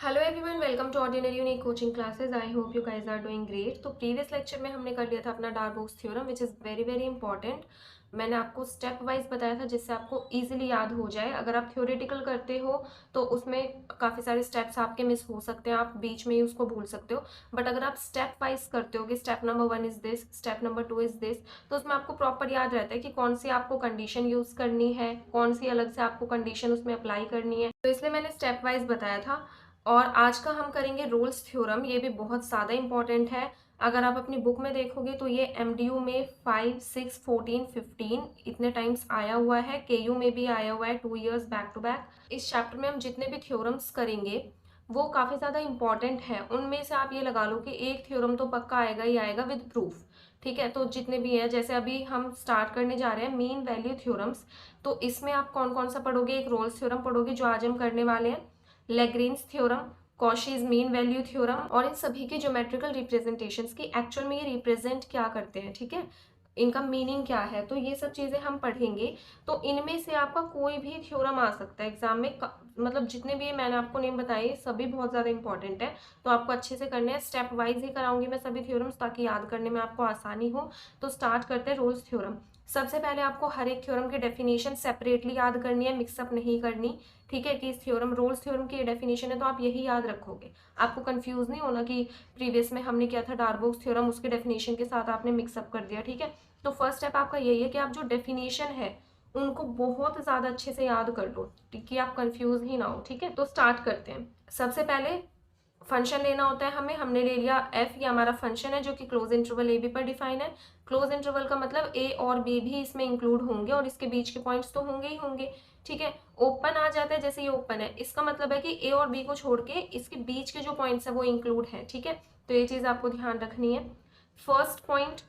Hello everyone, welcome to ordinary unique coaching classes. I hope you guys are doing great. तो previous lecture में हमने कर लिया था अपना Darboux theorem which is very very important. मैंने आपको स्टेप वाइज बताया था जिससे आपको इजीली याद हो जाए। अगर आप थ्योरेटिकल करते हो तो उसमें काफ़ी सारे स्टेप्स आपके मिस हो सकते हैं, आप बीच में ही उसको भूल सकते हो। बट अगर आप स्टेप वाइज करते हो कि step number 1 is this, step number 2 is this, तो उसमें आपको प्रॉपर याद रहता है कि कौन सी आपको कंडीशन यूज़ करनी है, कौन सी अलग से आपको कंडीशन उसमें अप्लाई करनी है। तो इसलिए मैंने स्टेप वाइज बताया था। और आज का हम करेंगे रोल्स थ्योरम। ये भी बहुत ज़्यादा इंपॉर्टेंट है। अगर आप अपनी बुक में देखोगे तो ये एमडीयू में 5, 6, 14, 15 इतने टाइम्स आया हुआ है। केयू में भी आया हुआ है 2 ईयर्स बैक टू बैक। इस चैप्टर में हम जितने भी थ्योरम्स करेंगे वो काफ़ी ज़्यादा इंपॉर्टेंट है। उनमें से आप ये लगा लो कि एक थ्योरम तो पक्का आएगा ही आएगा विद प्रूफ। ठीक है, तो जितने भी हैं, जैसे अभी हम स्टार्ट करने जा रहे हैं मीन वैल्यू थ्योरम्स। तो इसमें आप कौन कौन सा पढ़ोगे? एक रोल्स थ्योरम पढ़ोगे जो आज हम करने वाले हैं, Lagrange theorem, Cauchy's mean value theorem, और इन सभी के ज्योमेट्रिकल रिप्रेजेंटेशंस की एक्चुअल में ये रिप्रेजेंट क्या करते हैं, ठीक है, इनका मीनिंग क्या है, तो ये सब चीज़ें हम पढ़ेंगे। तो इनमें से आपका कोई भी थ्योरम आ सकता है एग्जाम में। मतलब जितने भी मैंने आपको नेम बताए सभी बहुत ज़्यादा इंपॉर्टेंट है। तो आपको अच्छे से करने हैं, स्टेप वाइज ही कराऊंगी मैं सभी थ्योरम्स ताकि याद करने में आपको आसानी हो। तो स्टार्ट करते हैं रोल्स थ्योरम। सबसे पहले आपको हर एक थ्योरम की डेफिनेशन सेपरेटली याद करनी है, मिक्सअप नहीं करनी। ठीक है, कि इस थ्योरम रोल्स थ्योरम की डेफिनेशन है तो आप यही याद रखोगे। आपको कंफ्यूज नहीं होना कि प्रीवियस में हमने किया था डार्बोक्स थ्योरम, उसके डेफिनेशन के साथ आपने मिक्सअप कर दिया। ठीक है, तो फर्स्ट स्टेप आपका यही है कि आप जो डेफिनेशन है उनको बहुत ज़्यादा अच्छे से याद कर लो कि आप कंफ्यूज ही ना हो। ठीक है, तो स्टार्ट करते हैं। सबसे पहले फंक्शन लेना होता है हमें। हमने ले लिया एफ, ये हमारा फंक्शन है जो कि क्लोज इंटरवल ए बी पर डिफाइन है। क्लोज इंटरवल का मतलब ए और बी भी इसमें इंक्लूड होंगे और इसके बीच के पॉइंट्स तो होंगे ही होंगे। ठीक है, ओपन आ जाता है, जैसे ये ओपन है इसका मतलब है कि ए और बी को छोड़ के इसके बीच के जो पॉइंट्स है वो इंक्लूड है। ठीक है, तो ये चीज़ आपको ध्यान रखनी है। First point,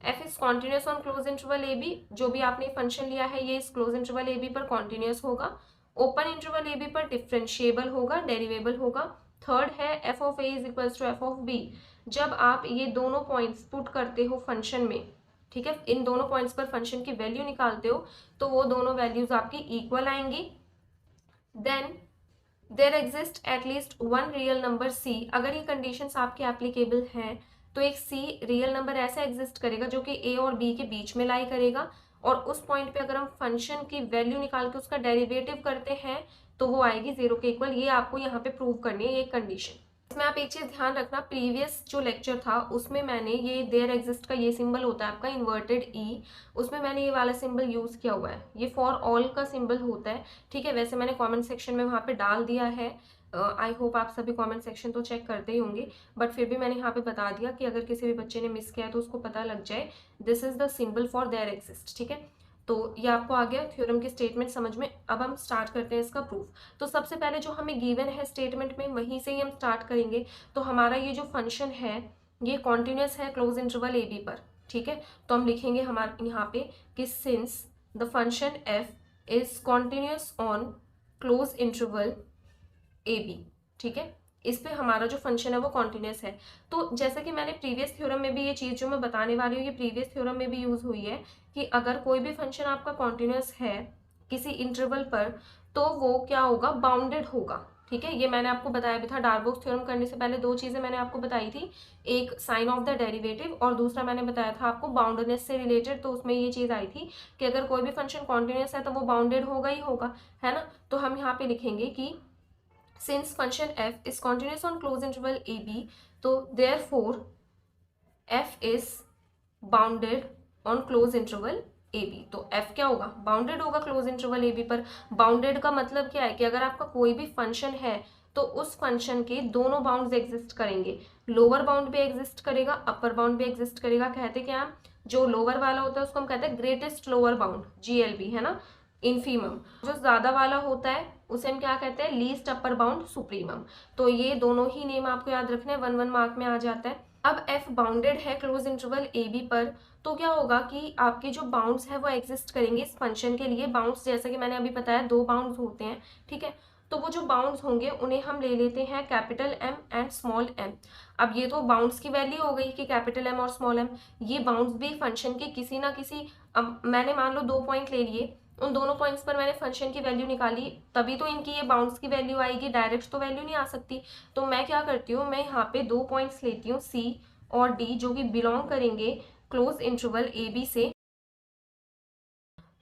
F is continuous on close interval A B. जो भी आपने फंक्शन लिया है ये इस क्लोज इंटरवल ए बी पर कॉन्टिन्यूस होगा। ओपन इंटरवल ए बी पर डिफरेंशिएबल होगा, डेरिवेबल होगा। थर्ड है F of A is equals to F of B. जब आप ये दोनों पॉइंट्स पुट करते हो फंक्शन में, ठीक है, इन दोनों पॉइंट्स पर फंक्शन की वैल्यू निकालते हो तो वो दोनों वैल्यूज आपकी इक्वल आएंगी। Then there exist at least one real number C. अगर ये कंडीशंस आपके एप्लीकेबल हैं तो एक सी रियल नंबर ऐसा एग्जिस्ट करेगा जो कि ए और बी के बीच में लाई करेगा। और उस पॉइंट पे अगर हम फंक्शन की वैल्यू निकाल के उसका डेरिवेटिव करते हैं तो वो आएगी जीरो के इक्वल। ये आपको यहाँ पे प्रूव करनी है, ये कंडीशन। इसमें आप एक चीज ध्यान रखना, प्रीवियस जो लेक्चर था उसमें मैंने ये देयर एग्जिस्ट का ये सिंबल होता है आपका इन्वर्टेड ई, उसमें मैंने ये वाला सिंबल यूज किया हुआ है। ये फॉर ऑल का सिंबल होता है। ठीक है, वैसे मैंने कमेंट सेक्शन में वहाँ पे डाल दिया है। आई होप आप सभी कमेंट सेक्शन तो चेक करते ही होंगे, बट फिर भी मैंने यहाँ पे बता दिया कि अगर किसी भी बच्चे ने मिस किया है तो उसको पता लग जाए। This is the symbol for their exist. ठीक है, तो ये आपको आ गया थ्योरम की स्टेटमेंट समझ में। अब हम स्टार्ट करते हैं इसका प्रूफ। तो सबसे पहले जो हमें गिवन है स्टेटमेंट में वहीं से ही हम स्टार्ट करेंगे। तो हमारा ये जो फंक्शन है ये कॉन्टिन्यूस है क्लोज इंटरवल ए बी पर। ठीक है, तो हम लिखेंगे हमारे यहाँ पे कि since the function F is continuous on close interval A B. ठीक है, इस पे हमारा जो फंक्शन है वो कॉन्टिन्यूस है। तो जैसे कि मैंने प्रीवियस थ्योरम में भी ये चीज़ जो मैं बताने वाली हूँ ये प्रीवियस थ्योरम में भी यूज़ हुई है कि अगर कोई भी फंक्शन आपका कॉन्टिन्यूस है किसी इंटरवल पर तो वो क्या होगा, बाउंडेड होगा। ठीक है, ये मैंने आपको बताया भी था डार्बोक्स थ्योरम करने से पहले। दो चीज़ें मैंने आपको बताई थी, एक साइन ऑफ द डेरिवेटिव और दूसरा मैंने बताया था आपको बाउंडनेस से रिलेटेड। तो उसमें ये चीज़ आई थी कि अगर कोई भी फंक्शन कॉन्टिन्यूस है तो वो बाउंडेड होगा ही होगा, है ना। तो हम यहाँ पे लिखेंगे कि since function f is continuous on closed interval ab, तो therefore f is bounded on closed interval ab। तो f क्या होगा, बाउंडेड होगा क्लोज इंटरवल ab पर। बाउंडेड का मतलब क्या है कि अगर आपका कोई भी फंक्शन है तो उस फंक्शन के दोनों बाउंड्स एग्जिस्ट करेंगे। लोअर बाउंड भी एग्जिस्ट करेगा, अपर बाउंड भी एग्जिस्ट करेगा। कहते क्या हम, जो लोअर वाला होता है उसको हम कहते हैं ग्रेटेस्ट लोअर बाउंड, जीएलबी, है ना, इन्फीमम। जो ज्यादा वाला होता है उसे हम क्या कहते हैं, लीस्ट अपर बाउंड सुप्रीमम। तो ये दोनों ही नेम आपको याद रखने हैं, 1 1 मार्क में आ जाता है। अब f बाउंडेड है क्लोज इंटरवल ए बी पर तो क्या होगा कि आपके जो बाउंड्स है वो एग्जिस्ट करेंगे इस फंक्शन के लिए। बाउंड्स जैसा कि मैंने अभी बताया दो बाउंड्स होते हैं। ठीक है, तो वो जो बाउंड्स होंगे उन्हें हम ले लेते हैं capital M and small M. अब ये तो बाउंड्स की वैल्यू हो गई कि कैपिटल एम और स्मॉल एम। ये बाउंड्स भी फंक्शन के किसी ना किसी, अब मैंने मान लो 2 पॉइंट ले लिए, उन दोनों पॉइंट्स पर मैंने फंक्शन की वैल्यू निकाली, तभी तो इनकी ये बाउंड्स की वैल्यू आएगी, डायरेक्ट तो वैल्यू नहीं आ सकती। तो मैं क्या करती हूँ, मैं यहाँ पे 2 पॉइंट्स लेती हूँ C और D, जो कि बिलोंग करेंगे क्लोज इंटरवल AB से।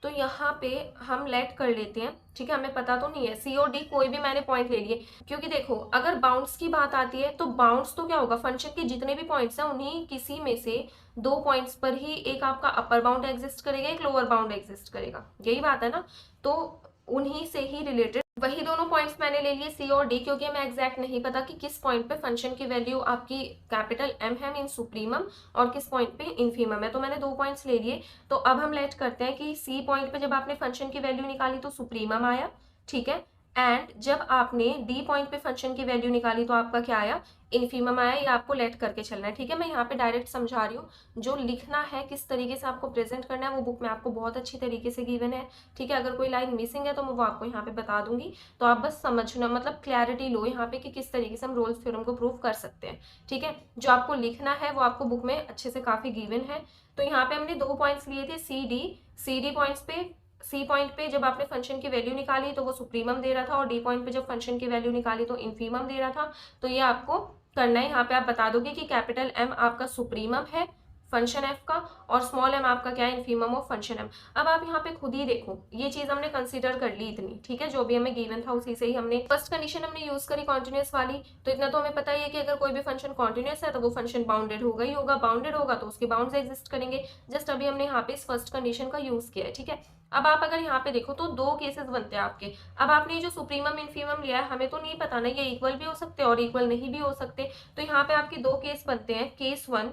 तो यहाँ पे हम लेट कर लेते हैं, ठीक है, हमें पता तो नहीं है C और D, कोई भी मैंने पॉइंट ले लिए, क्योंकि देखो अगर बाउंड्स की बात आती है तो बाउंड्स तो क्या होगा, फंक्शन के जितने भी पॉइंट्स हैं उन्हीं किसी में से 2 पॉइंट्स पर ही एक आपका अपर बाउंड एग्जिस्ट करेगा, एक लोअर बाउंड एग्जिस्ट करेगा, यही बात है ना। तो उन्हीं से ही रिलेटेड वही दोनों पॉइंट्स मैंने ले लिए C और D, क्योंकि हमें एग्जैक्ट नहीं पता कि किस पॉइंट पे फंक्शन की वैल्यू आपकी कैपिटल M है मीन सुप्रीमम, और किस पॉइंट पे इन्फीमम है। तो मैंने 2 पॉइंट्स ले लिए। तो अब हम लेट करते हैं कि C पॉइंट पे जब आपने फंक्शन की वैल्यू निकाली तो सुप्रीमम आया, ठीक है, एंड जब आपने D पॉइंट पे फंक्शन की वैल्यू निकाली तो आपका क्या आया, इन्फीमम आया। ये आपको लेट करके चलना है, ठीक है, मैं यहाँ पे डायरेक्ट समझा रही हूँ। जो लिखना है, किस तरीके से आपको प्रेजेंट करना है, वो बुक में आपको बहुत अच्छी तरीके से गिवन है, ठीक है। अगर कोई लाइन मिसिंग है तो मैं वो आपको यहाँ पे बता दूंगी, तो आप बस समझना, मतलब क्लैरिटी लो यहाँ पे कि किस तरीके से हम रोल्स थ्योरम को प्रूव कर सकते हैं, ठीक है। जो आपको लिखना है वो आपको बुक में अच्छे से काफी गिवन है। तो यहाँ पे हमने 2 पॉइंट्स लिए थे सी डी पॉइंट्स पे, C पॉइंट पे जब आपने फंक्शन की वैल्यू निकाली तो वो सुप्रीमम दे रहा था, और D पॉइंट पे जब फंक्शन की वैल्यू निकाली तो इन्फीमम दे रहा था। तो ये आपको करना है, यहाँ पे आप बता दोगे कि कैपिटल M आपका सुप्रीमम है फंक्शन f का, और स्मॉल m आपका क्या है, इन्फीमम ऑफ फंक्शन m। अब आप यहाँ पे खुद ही देखो, ये चीज हमने कंसीडर कर ली इतनी, ठीक है, जो भी हमें गिवन था उसी से ही हमने फर्स्ट कंडीशन हमने यूज करी कॉन्टिन्यूस वाली। तो इतना तो हमें पता ही है कि अगर कोई भी फंक्शन कॉन्टिन्यूस है तो वो फंक्शन बाउंडेड होगा ही होगा, बाउंडेड होगा तो उसके बाउंड्स एग्जिस्ट करेंगे। जस्ट अभी हमने यहाँ पे इस फर्स्ट कंडीशन का यूज किया है, ठीक है। अब आप अगर यहाँ पे देखो तो 2 केसेस बनते हैं आपके। अब आपने जो सुप्रीमम इन्फीमम लिया है, हमें तो नहीं पता ना, ये इक्वल भी हो सकते हैं और इक्वल नहीं भी हो सकते। तो यहाँ पे आपके 2 केस बनते हैं। केस 1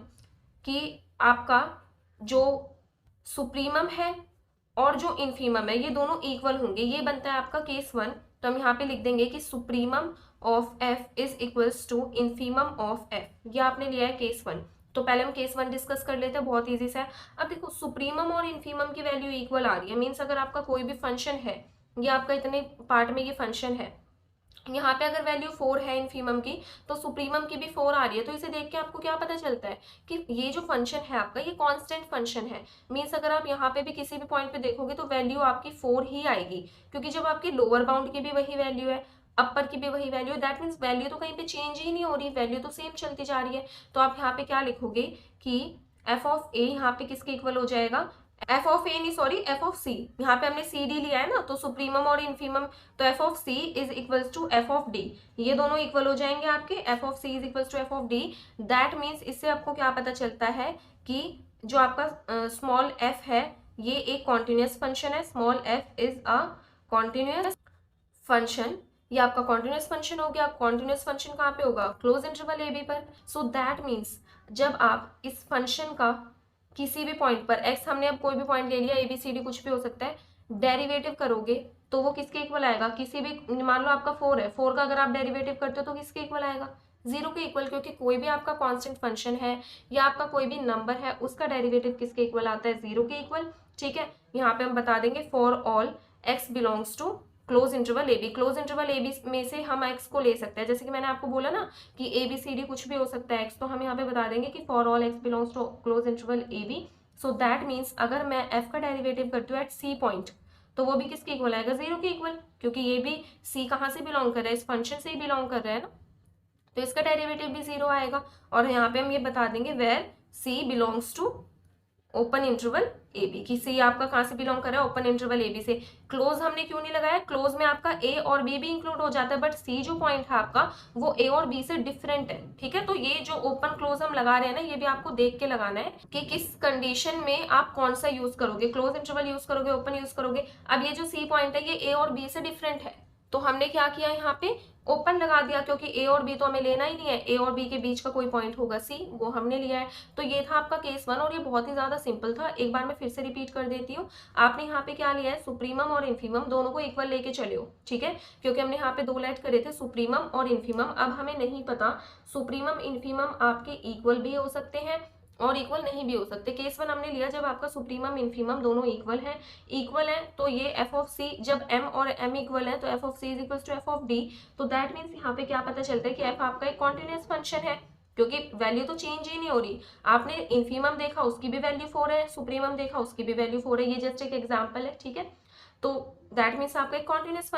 कि आपका जो सुप्रीमम है और जो इन्फीमम है ये दोनों इक्वल होंगे, ये बनता है आपका केस 1। तो हम यहाँ पे लिख देंगे कि supremum of f is equals to infimum of f, ये आपने लिया है केस 1। तो पहले हम केस 1 डिस्कस कर लेते हैं, बहुत इजी सा है। अब देखो सुप्रीमम और इन्फीमम की वैल्यू इक्वल आ रही है, मीन्स अगर आपका कोई भी फंक्शन है, ये आपका इतने पार्ट में ये फंक्शन है, यहाँ पे अगर वैल्यू 4 है इन्फीमम की तो सुप्रीमम की भी 4 आ रही है। तो इसे देख के आपको क्या पता चलता है कि ये जो फंक्शन है आपका ये कांस्टेंट फंक्शन है। मीन्स अगर आप यहाँ पे भी किसी भी पॉइंट पे देखोगे तो वैल्यू आपकी 4 ही आएगी, क्योंकि जब आपकी लोअर बाउंड की भी वही वैल्यू है, अपर की भी वही वैल्यू है, दैट मीन्स वैल्यू तो कहीं पे चेंज ही नहीं हो रही, वैल्यू तो सेम चलती जा रही है। तो आप यहाँ पे क्या लिखोगे कि एफ ऑफ ए यहाँ पे किसके इक्वल हो जाएगा, एफ ऑफ ए नहीं सॉरी एफ ऑफ सी, यहाँ पे हमने सी डी लिया है ना, तो सुप्रीमम और इन्फीमम, तो F of C is equals to F of D, ये दोनों इक्वल हो जाएंगे आपके, F of C is equals to F of D. That means इससे आपको क्या पता चलता है कि जो आपका स्मॉल एफ है ये एक कॉन्टिन्यूस फंक्शन है, small F is a continuous function, ये आपका कॉन्टिन्यूस फंक्शन हो गया। कॉन्टिन्यूस फंक्शन कहाँ पे होगा, क्लोज इंटरवल ए बी पर। सो दैट मीन्स जब आप इस फंक्शन का किसी भी पॉइंट पर x, हमने अब कोई भी पॉइंट ले लिया, ए बी सी डी कुछ भी हो सकता है, डेरिवेटिव करोगे तो वो किसके इक्वल आएगा, किसी भी, मान लो आपका 4 है, 4 का अगर आप डेरिवेटिव करते हो तो किसके इक्वल आएगा, 0 के इक्वल, क्योंकि कोई भी आपका कांस्टेंट फंक्शन है या आपका कोई भी नंबर है उसका डेरिवेटिव किसके इक्वल आता है, 0 के इक्वल, ठीक है। यहाँ पे हम बता देंगे for all x belongs to close interval A B, close interval A B में से हम x को ले सकते हैं, जैसे कि मैंने आपको बोला ना कि ए बी सी डी कुछ भी हो सकता है x, तो हम यहाँ पे बता देंगे कि for all x belongs to close interval A B. So that means अगर मैं f का डेरिवेटिव करती हूँ एट c पॉइंट तो वो भी किसके इक्वल आएगा, 0 के इक्वल, क्योंकि ये भी c कहाँ से बिलोंग कर रहा है, इस फंक्शन से ही बिलोंग कर रहा है ना, तो इसका डेरिवेटिव भी 0 आएगा। और यहाँ पे हम ये बता देंगे where c belongs to open interval A B, कि सी आपका कहाँ से बिलोंग कर रहा है, ओपन इंटरवल ए बी से। क्लोज हमने क्यों नहीं लगाया, क्लोज में आपका ए और बी भी इंक्लूड हो जाता है, बट सी जो पॉइंट है आपका वो ए और बी से डिफरेंट है, ठीक है। तो ये जो ओपन क्लोज हम लगा रहे हैं ना, ये भी आपको देख के लगाना है कि किस कंडीशन में आप कौन सा यूज करोगे, क्लोज इंटरवल यूज करोगे, ओपन यूज करोगे। अब ये जो सी पॉइंट है ये ए और बी से डिफरेंट है, तो हमने क्या किया यहाँ पे ओपन लगा दिया, क्योंकि ए और बी तो हमें लेना ही नहीं है, ए और बी के बीच का कोई पॉइंट होगा सी, वो हमने लिया है। तो ये था आपका केस 1 और ये बहुत ही ज्यादा सिंपल था। एक बार मैं फिर से रिपीट कर देती हूँ, आपने यहाँ पे क्या लिया है, सुप्रीमम और इन्फीमम दोनों को इक्वल लेके चले हो, ठीक है, क्योंकि हमने यहाँ पे 2 लेट करे थे, सुप्रीमम और इन्फीमम। अब हमें नहीं पता सुप्रीमम इन्फीमम आपके इक्वल भी हो सकते हैं और इक्वल नहीं भी हो सकते। केस 1 हमने लिया जब आपका सुप्रीमम इन्फीमम दोनों इक्वल है, तो ये एफ ऑफ सी, जब m और m इक्वल है तो F of C is equal to F of D. तो दैट मीन्स यहाँ पे क्या पता चलता है कि f आपका एक कॉन्टिन्यूस फंक्शन है, क्योंकि वैल्यू तो चेंज ही नहीं हो रही। आपने इन्फीमम देखा उसकी भी वैल्यू 4 है, सुप्रीमम देखा उसकी भी वैल्यू 4 है, ये जस्ट एक एग्जाम्पल है, ठीक है। तो दैट मीन्स आपका एक कॉन्टिन्यूस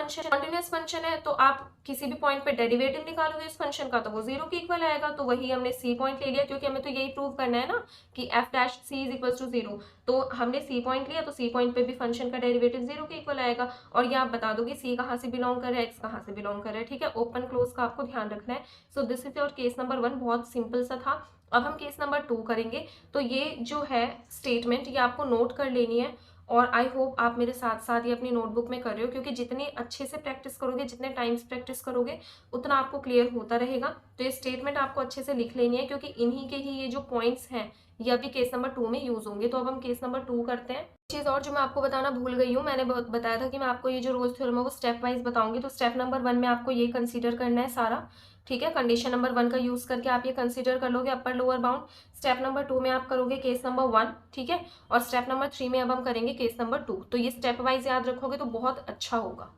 फंक्शन है, तो आप किसी भी पॉइंट पे डेरिवेटिव निकालोगे इस फंक्शन का तो वो 0 के इक्वल आएगा। तो वही हमने सी पॉइंट ले लिया, क्योंकि हमें तो यही प्रूव करना है ना कि F dash C is equal to 0। तो हमने सी पॉइंट लिया, तो सी पॉइंट पे भी फंक्शन का डेरिवेटिव 0 के इक्वल आएगा। और ये आप बता दोगे सी कहाँ से बिलोंग कर रहा है, एक्स कहाँ से बिलोंग कर रहा है, ठीक है। ओपन क्लोज का आपको ध्यान रखना है। So this is your case number 1, बहुत सिंपल सा था। अब हम केस नंबर 2 करेंगे। तो ये जो है स्टेटमेंट, ये आपको नोट कर लेनी है, और आई होप आप मेरे साथ साथ ये अपनी नोटबुक में कर रहे हो, क्योंकि जितनी अच्छे से प्रैक्टिस करोगे, जितने टाइम्स प्रैक्टिस करोगे, उतना आपको क्लियर होता रहेगा। तो ये स्टेटमेंट आपको अच्छे से लिख लेनी है, क्योंकि इन्हीं के ही ये जो पॉइंट्स हैं ये अभी केस नंबर 2 में यूज होंगे। तो अब हम केस नंबर 2 करते हैं। चीज़ और जो मैं आपको बताना भूल गई हूँ, मैंने बताया था कि मैं आपको ये जो रोल्स थ्योरम है वो स्टेप वाइज बताऊंगी। तो स्टेप नंबर 1 में आपको ये कंसीडर करना है सारा, ठीक है। कंडीशन नंबर 1 का यूज करके आप ये कंसीडर कर लोगे upper lower bound. Step number 2 में आप करोगे केस नंबर 1, ठीक है। और स्टेप नंबर 3 में अब हम करेंगे केस नंबर 2। तो ये स्टेप वाइज याद रखोगे तो बहुत अच्छा होगा।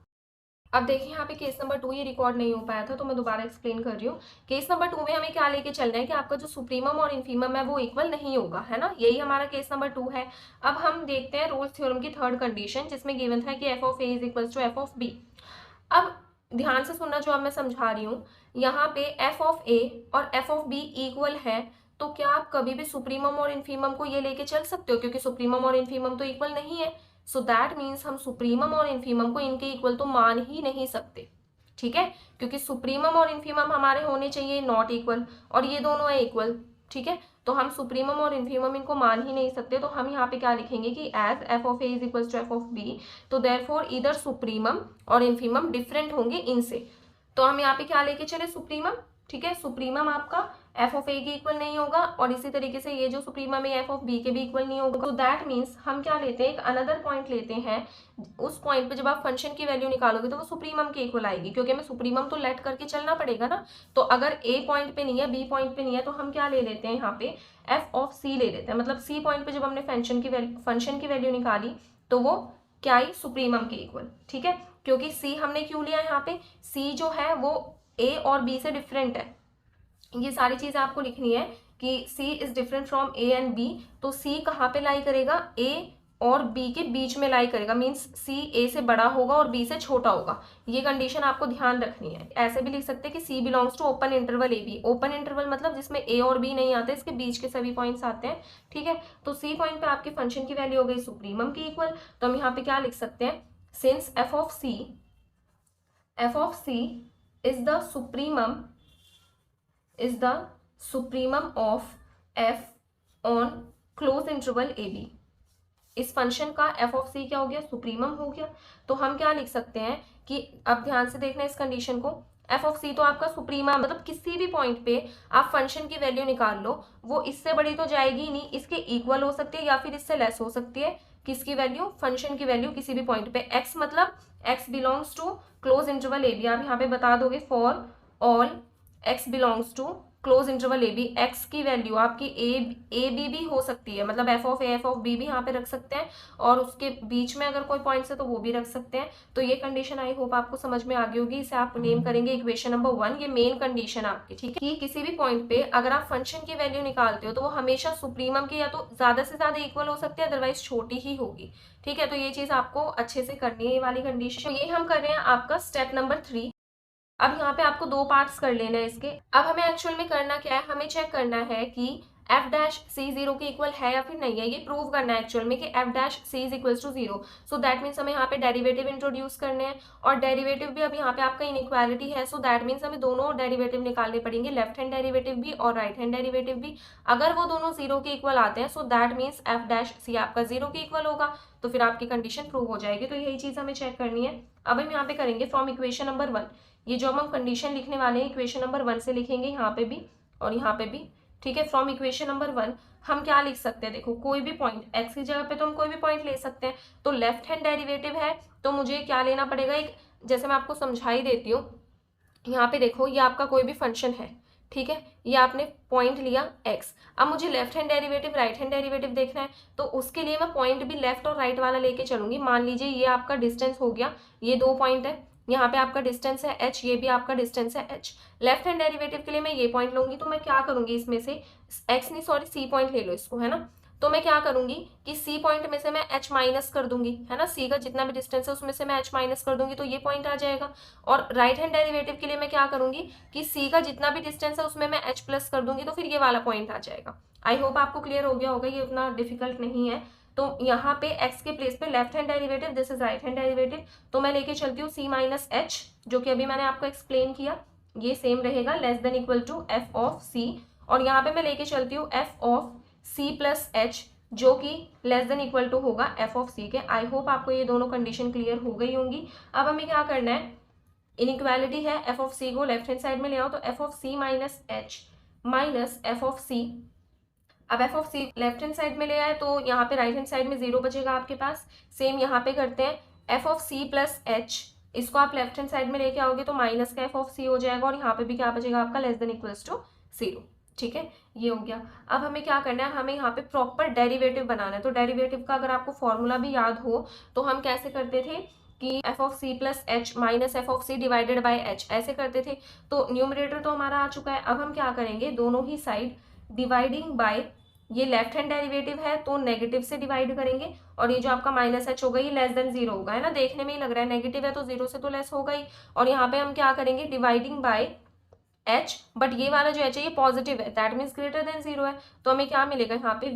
अब देखिए यहाँ पे केस नंबर 2 ये रिकॉर्ड नहीं हो पाया था, तो मैं दोबारा एक्सप्लेन कर रही हूँ। केस नंबर 2 में हमें क्या लेके चलना है कि आपका जो सुप्रीमम और इन्फीमम है वो इक्वल नहीं होगा, है ना। यही हमारा केस नंबर 2 है। अब हम देखते हैं रोल्स थ्योरम की थर्ड कंडीशन, जिसमें गिवन था कि F of A is equal to F of B. अब ध्यान से सुनना जो अब मैं समझा रही हूँ। यहाँ पे एफ ऑफ ए और एफ ऑफ बी इक्वल है, तो क्या आप कभी भी सुप्रीमम और इन्फीमम को ये लेके चल सकते हो, क्योंकि सुप्रीमम और इन्फीमम तो इक्वल नहीं है। सो दैट मीन्स हम सुप्रीमम और इन्फीमम को इनके इक्वल तो मान ही नहीं सकते, ठीक है। क्योंकि सुप्रीमम और इन्फीमम हमारे होने चाहिए नॉट इक्वल, और ये दोनों है इक्वल, ठीक है। तो हम सुप्रीमम और इन्फीमम इनको मान ही नहीं सकते। तो हम यहाँ पे क्या लिखेंगे कि as F of A is equal to F of B, तो देयरफॉर इधर सुप्रीमम और इन्फीमम डिफरेंट होंगे इनसे। तो हम यहाँ पे क्या लेके चले, सुप्रीमम, ठीक है। सुप्रीमम आपका एफ ऑफ ए के इक्वल नहीं होगा, और इसी तरीके से ये जो सुप्रीमम है एफ ऑफ बी के भी इक्वल नहीं होगा। तो दैट मीन्स हम क्या लेते हैं, एक अनदर पॉइंट लेते हैं। उस पॉइंट पे जब आप फंक्शन की वैल्यू निकालोगे तो वो सुप्रीमम के इक्वल आएगी, क्योंकि हमें सुप्रीमम तो लेट करके चलना पड़ेगा ना। तो अगर ए पॉइंट पे नहीं है, बी पॉइंट पे नहीं है, तो हम क्या ले लेते हैं यहाँ पे एफ ऑफ सी ले लेते हैं। मतलब सी पॉइंट पे जब हमने फंक्शन की वैल्यू निकाली तो वो क्या आई, सुप्रीमम के इक्वल, ठीक है। क्योंकि सी हमने क्यों लिया यहाँ पे, सी जो है वो ए और बी से डिफरेंट है। ये सारी चीजें आपको लिखनी है कि C is different from A and B। तो C कहाँ पे लाई करेगा, A और B के बीच में लाई करेगा, मीन्स C A से बड़ा होगा और B से छोटा होगा। ये कंडीशन आपको ध्यान रखनी है। ऐसे भी लिख सकते हैं कि C belongs to open interval AB। Open interval मतलब जिसमें A और B नहीं आते, इसके बीच के सभी पॉइंट्स आते हैं, ठीक है। तो C पॉइंट पे आपकी फंक्शन की वैल्यू हो गई सुप्रीमम की इक्वल। तो हम यहाँ पे क्या लिख सकते हैं, since f of C is the supremum of f on close interval A B. इस फंक्शन का f ऑफ c क्या हो गया, सुप्रीमम हो गया। तो हम क्या लिख सकते हैं कि अब ध्यान से देखना इस कंडीशन को, f ऑफ c तो आपका सुप्रीमम, मतलब किसी भी पॉइंट पे आप फंक्शन की वैल्यू निकाल लो, वो इससे बड़ी तो जाएगी ही नहीं, इसके इक्वल हो सकती है या फिर इससे लेस हो सकती है। किसकी वैल्यू, फंक्शन की वैल्यू किसी भी पॉइंट पे। x मतलब x belongs to close interval A B. आप यहाँ पे बता दोगे for all x belongs to close interval A B, X की वैल्यू आपकी ए बी भी हो सकती है, मतलब F of A F of B भी यहाँ पे रख सकते हैं, और उसके बीच में अगर कोई पॉइंट्स है तो वो भी रख सकते हैं। तो ये कंडीशन आई होप आपको समझ में आ गई होगी। इसे आप नेम करेंगे इक्वेशन नंबर 1। ये मेन कंडीशन आपकी, ठीक है, कि किसी भी पॉइंट पे अगर आप फंक्शन की वैल्यू निकालते हो तो वो हमेशा सुप्रीमम की या तो ज्यादा से ज्यादा इक्वल हो सकती है, अदरवाइज छोटी ही होगी, ठीक है। तो ये चीज आपको अच्छे से करनी है, ये वाली कंडीशन। तो ये हम कर रहे हैं आपका स्टेप नंबर 3। अब यहाँ पे आपको 2 पार्ट्स कर लेना है इसके। अब हमें एक्चुअल में करना क्या है, हमें चेक करना है कि एफ डैश सी 0 के इक्वल है या फिर नहीं है। ये प्रूव करना है एक्चुअल में कि F dash C is equal to 0। So that means हमें यहाँ पे डेरिवेटिव इंट्रोड्यूस करने हैं, और डेरिवेटिव भी अब यहाँ पे आपका इनइक्वालिटी है। सो दैट मीन्स हमें दोनों डेरिवेटिव निकालने पड़ेंगे, लेफ्ट हैंड डेरिवेटिव भी और राइट हैंड डेरिवेटिव भी। अगर वो दोनों 0 के इक्वल आते हैं, so that means F dash C आपका 0 के इक्वल होगा, तो फिर आपकी कंडीशन प्रूव हो जाएगी। तो यही चीज हमें चेक करनी है। अब हम यहाँ पे करेंगे फ्रॉम इक्वेशन नंबर 1। ये जो हम कंडीशन लिखने वाले हैं इक्वेशन नंबर 1 से लिखेंगे, यहाँ पे भी और यहाँ पे भी, ठीक है। फ्रॉम इक्वेशन नंबर 1 हम क्या लिख सकते हैं, देखो कोई भी पॉइंट x की जगह पे तो हम कोई भी पॉइंट ले सकते हैं। तो लेफ्ट हैंड डेरिवेटिव है, तो मुझे क्या लेना पड़ेगा, एक जैसे मैं आपको समझा ही देती हूँ। यहाँ पे देखो ये आपका कोई भी फंक्शन है, ठीक है, ये आपने पॉइंट लिया x। अब मुझे left hand derivative right hand derivative देखना है, तो उसके लिए मैं पॉइंट भी लेफ्ट और राइट वाला लेके चलूंगी। मान लीजिए ये आपका डिस्टेंस हो गया, ये 2 पॉइंट है, यहाँ पे आपका डिस्टेंस है h, ये भी आपका डिस्टेंस है h। लेफ्ट हैंड डेरिवेटिव के लिए मैं ये पॉइंट लूंगी, तो मैं क्या करूंगी इसमें से x नहीं सॉरी c पॉइंट ले लो इसको, है ना। तो मैं क्या करूंगी कि सी पॉइंट में से मैं एच माइनस कर दूंगी, है ना, सी का जितना भी डिस्टेंस है उसमें से मैं एच माइनस कर दूंगी, तो ये पॉइंट आ जाएगा। और राइट हैंड डेरिवेटिव के लिए मैं क्या करूंगी कि सी का जितना भी डिस्टेंस है उसमें मैं एच प्लस कर दूंगी, तो फिर ये वाला पॉइंट आ जाएगा। आई होप आपको क्लियर हो गया होगा, ये उतना डिफिकल्ट नहीं है। तो यहाँ पे x के प्लेस पे left hand derivative, this is right hand derivative, तो मैं लेके चलती हूँ c माइनस एच, जो कि अभी मैंने आपको एक्सप्लेन किया, ये सेम रहेगा less than equal to F of c। और यहाँ पे मैं लेके चलती हूँ F of c plus H, जो कि लेस देन इक्वल टू होगा एफ ऑफ c के। आई होप आपको ये दोनों कंडीशन क्लियर हो गई होंगी। अब हमें क्या करना है, इनइक्वालिटी है, एफ ऑफ c को लेफ्ट हैंड साइड में ले आओ, तो F of c minus H minus F of c। अब F of C left hand side में ले आए तो यहाँ पे राइट हैंड साइड में जीरो बचेगा आपके पास। सेम यहाँ पे करते हैं, F of C plus H, इसको आप लेफ्ट हैंड साइड में लेके आओगे तो माइनस का एफ ऑफ सी हो जाएगा, और यहाँ पे भी क्या बचेगा आपका, less than equals to zero. ठीक है, ये हो गया। अब हमें क्या करना है, हमें यहाँ पे प्रॉपर डेरिवेटिव बनाना है। तो डेरिवेटिव का अगर आपको फॉर्मूला भी याद हो तो हम कैसे करते थे कि F of C plus H minus F of C divided by H, ऐसे करते थे। तो न्यूमरेटर तो हमारा आ चुका है, अब हम क्या करेंगे, दोनों ही साइड डिवाइडिंग बाय, ये लेफ्ट हैंड डेरिवेटिव है तो नेगेटिव से डिवाइड करेंगे, और ये जो आपका माइनस एच होगा ये लेस देन जीरो होगा, है ना, देखने में ही लग रहा है नेगेटिव है तो जीरो से तो लेस होगा ही। और यहाँ पे हम क्या करेंगे, डिवाइडिंग बाय एच, बट ये वाला जो एच है ये पॉजिटिव है, that means greater than zero है, तो हमें क्या मिलेगा यहाँ पे,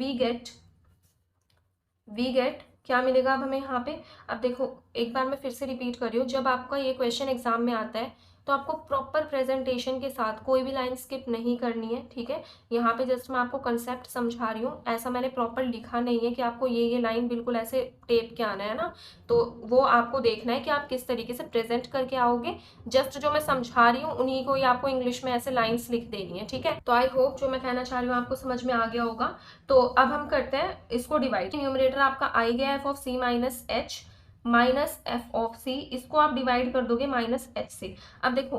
वी गेट क्या मिलेगा अब हमें यहाँ पे। अब देखो एक बार मैं फिर से रिपीट कर रही हूँ, जब आपका ये क्वेश्चन एग्जाम में आता है तो आपको प्रॉपर प्रेजेंटेशन के साथ कोई भी लाइन स्किप नहीं करनी है। ठीक है, यहाँ पे जस्ट मैं आपको कंसेप्ट समझा रही हूँ, ऐसा मैंने प्रॉपर लिखा नहीं है कि आपको ये लाइन बिल्कुल ऐसे टेप के आना है ना, तो वो आपको देखना है कि आप किस तरीके से प्रेजेंट करके आओगे। जस्ट जो मैं समझा रही हूँ उन्हीं को ही आपको इंग्लिश में ऐसे लाइन्स लिख देनी है। ठीक है, तो आई होप जो मैं कहना चाह रही हूँ आपको समझ में आ गया होगा। तो अब हम करते हैं इसको डिवाइड, न्यूमरेटर आपका आई गया F of C minus H minus F of C, इसको आप डिवाइड कर दोगे माइनस एच से। अब देखो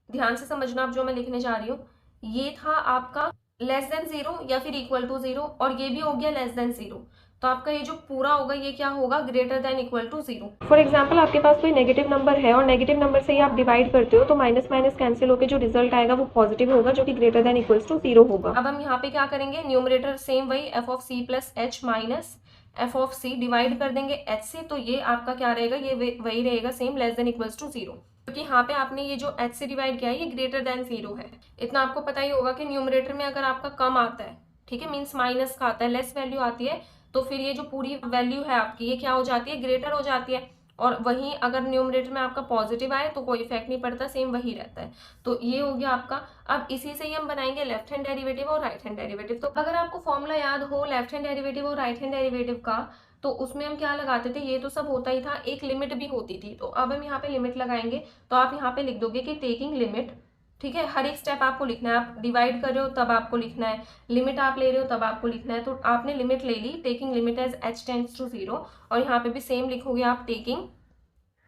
ध्यान से समझना, आप जो मैं लिखने जा रही हूँ, ये था आपका लेस देन जीरो या फिर इक्वल टू जीरो, और ये भी हो गया लेस देन जीरो, तो आपका ये जो पूरा होगा ये क्या होगा, greater than equal to zero. For example आपके पास कोई नेगेटिव नंबर है और नेगेटिव नंबर से ही आप डिवाइड करते हो, तो माइनस माइनस कैंसिल होकर जो रिजल्ट आएगा वो पॉजिटिव होगा, जो कि greater than equals to zero होगा। अब हम यहाँ पे क्या करेंगे, न्यूमरेटर सेम वही F of C plus H minus F of C divide कर देंगे एच से, तो ये आपका क्या रहेगा, ये वही रहेगा same, less than equals to zero, क्योंकि यहाँ पे आपने ये जो एच से डिवाइड किया है ये ग्रेटर देन जीरो है। इतना आपको पता ही होगा कि न्यूमरेटर में अगर आपका कम आता है, ठीक है, मीन्स माइनस का आता है, लेस वैल्यू आती है, तो फिर ये जो पूरी वैल्यू है आपकी ये क्या हो जाती है, ग्रेटर हो जाती है। और वहीं अगर न्यूमरेटर में आपका पॉजिटिव आए तो कोई इफेक्ट नहीं पड़ता, सेम वही रहता है। तो ये हो गया आपका। अब इसी से ही हम बनाएंगे लेफ्ट हैंड डेरिवेटिव और राइट हैंड डेरिवेटिव। तो अगर आपको फॉर्मूला याद हो लेफ्ट हैंड डेरिवेटिव और राइट हैंड डेरिवेटिव का, तो उसमें हम क्या लगाते थे, ये तो सब होता ही था, एक लिमिट भी होती थी। तो अब हम यहाँ पे लिमिट लगाएंगे, तो आप यहाँ पे लिख दोगे कि टेकिंग लिमिट, ठीक है, हर एक स्टेप आपको लिखना है, आप डिवाइड कर रहे हो तब आपको लिखना है, लिमिट आप ले रहे हो तब आपको लिखना है। तो आपने लिमिट ले ली, taking limit as H tends to zero, और यहाँ पे भी सेम लिखोगे आप, taking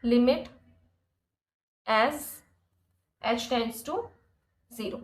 limit as H tends to zero.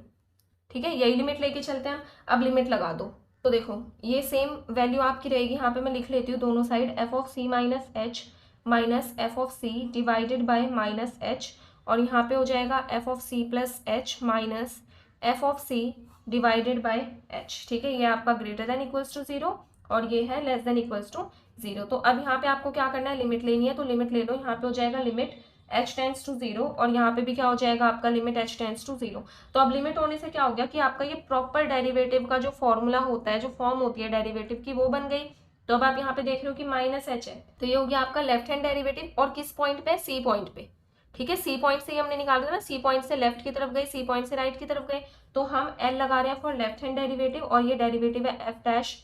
ठीक है, यही लिमिट लेके चलते हैं। अब लिमिट लगा दो, तो देखो ये सेम वैल्यू आपकी रहेगी, यहाँ पे मैं लिख लेती हूँ दोनों side, F of C minus H minus F of C divided by minus H, और यहाँ पे हो जाएगा F of C plus H minus F of C divided by H. ठीक है, ये आपका greater than equals to zero और ये है less than equals to zero. तो अब यहाँ पे आपको क्या करना है, लिमिट लेनी है, तो लिमिट ले लो, यहाँ पे हो जाएगा limit H tends to zero, और यहाँ पे भी क्या हो जाएगा आपका, limit H tends to zero. तो अब लिमिट होने से क्या हो गया कि आपका ये प्रॉपर डेरिवेटिव का जो फॉर्मूला होता है, जो फॉर्म होती है डेरिवेटिव की, वो बन गई। तो अब आप यहाँ पे देख रहे हो कि माइनस एच है, तो ये हो गया आपका लेफ्ट हैंड डेरिवेटिव, और किस पॉइंट पे, सी पॉइंट पे। ठीक है, सी पॉइंट से ही हमने निकाला था ना, सी पॉइंट से लेफ्ट की तरफ गए, सी पॉइंट से राइट की तरफ गए, तो हम एल लगा रहे हैं फॉर लेफ्ट हैंड डेरिवेटिव, और ये डेरिवेटिव है एफ डैश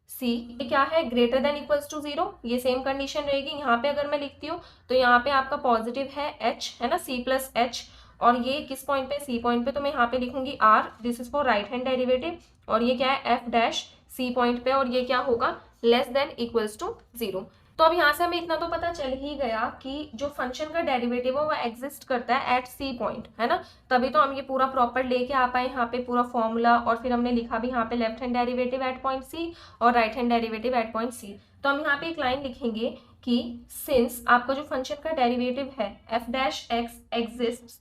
सी, ये क्या है, greater than equals to zero, ये सेम कंडीशन रहेगी। यहाँ पे अगर मैं लिखती हूँ तो यहाँ पे आपका पॉजिटिव है एच, है ना, सी प्लस एच, और ये किस पॉइंट पे, सी पॉइंट पे, तो मैं यहाँ पे लिखूंगी R, this is for right hand derivative, और ये क्या है, एफ डैश सी पॉइंट पे, और ये क्या होगा, less than equals to zero. तो अब यहाँ से हमें इतना तो पता चल ही गया कि जो फंक्शन का डेरिवेटिव है वो एग्जिस्ट करता है एट सी पॉइंट, है ना, तभी तो हम ये पूरा प्रॉपर लेके आ पाए यहाँ पे पूरा फॉर्मूला, और फिर हमने लिखा भी यहाँ पे left hand derivative at point C और right hand derivative at point C. तो हम यहाँ पे एक लाइन लिखेंगे कि सिंस आपका जो फंक्शन का डेरिवेटिव है F dash X exist,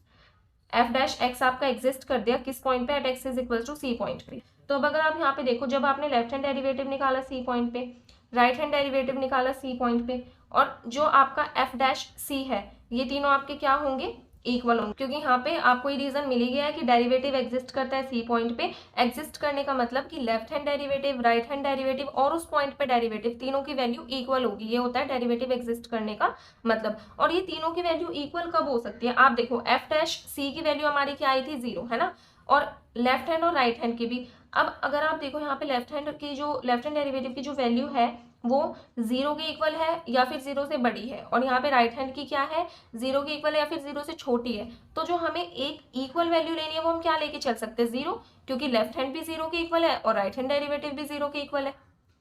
F dash X आपका एग्जिस्ट कर दिया किस पॉइंट पे, at X is equal to C point पे, तो अब अगर आप यहाँ पे देखो, जब आपने लेफ्ट हैंड डेरिवेटिव निकाला सी पॉइंट पे, राइट हैंड डेरिवेटिव निकाला सी पॉइंट पे, और जो आपका एफ डैश सी है, ये तीनों आपके क्या होंगे, इक्वल होंगे, क्योंकि यहाँ पे आपको ये रीजन मिल ही गया है कि डेरिवेटिव एग्जिस्ट करता है सी पॉइंट पे। एग्जिस्ट करने का मतलब कि left hand derivative, right hand derivative और उस पॉइंट पे डेरिवेटिव, तीनों की वैल्यू इक्वल होगी, ये होता है डेरिवेटिव एग्जिस्ट करने का मतलब। और ये तीनों की वैल्यू इक्वल कब हो सकती है, आप देखो एफ डैश सी की वैल्यू हमारी क्या आई थी, 0, है ना, और लेफ्ट हैंड और राइट हैंड की भी। अब अगर आप देखो यहाँ पे लेफ्ट हैंड डेरिवेटिव की जो वैल्यू है वो 0 के इक्वल है या फिर 0 से बड़ी है, और यहाँ पे राइट हैंड की क्या है, 0 के इक्वल है या फिर 0 से छोटी है। तो जो हमें एक इक्वल वैल्यू लेनी है वो हम क्या लेके चल सकते हैं, 0, क्योंकि लेफ्ट हैंड भी 0 के इक्वल है और राइट हैंड डेरिवेटिव भी 0 के इक्वल है।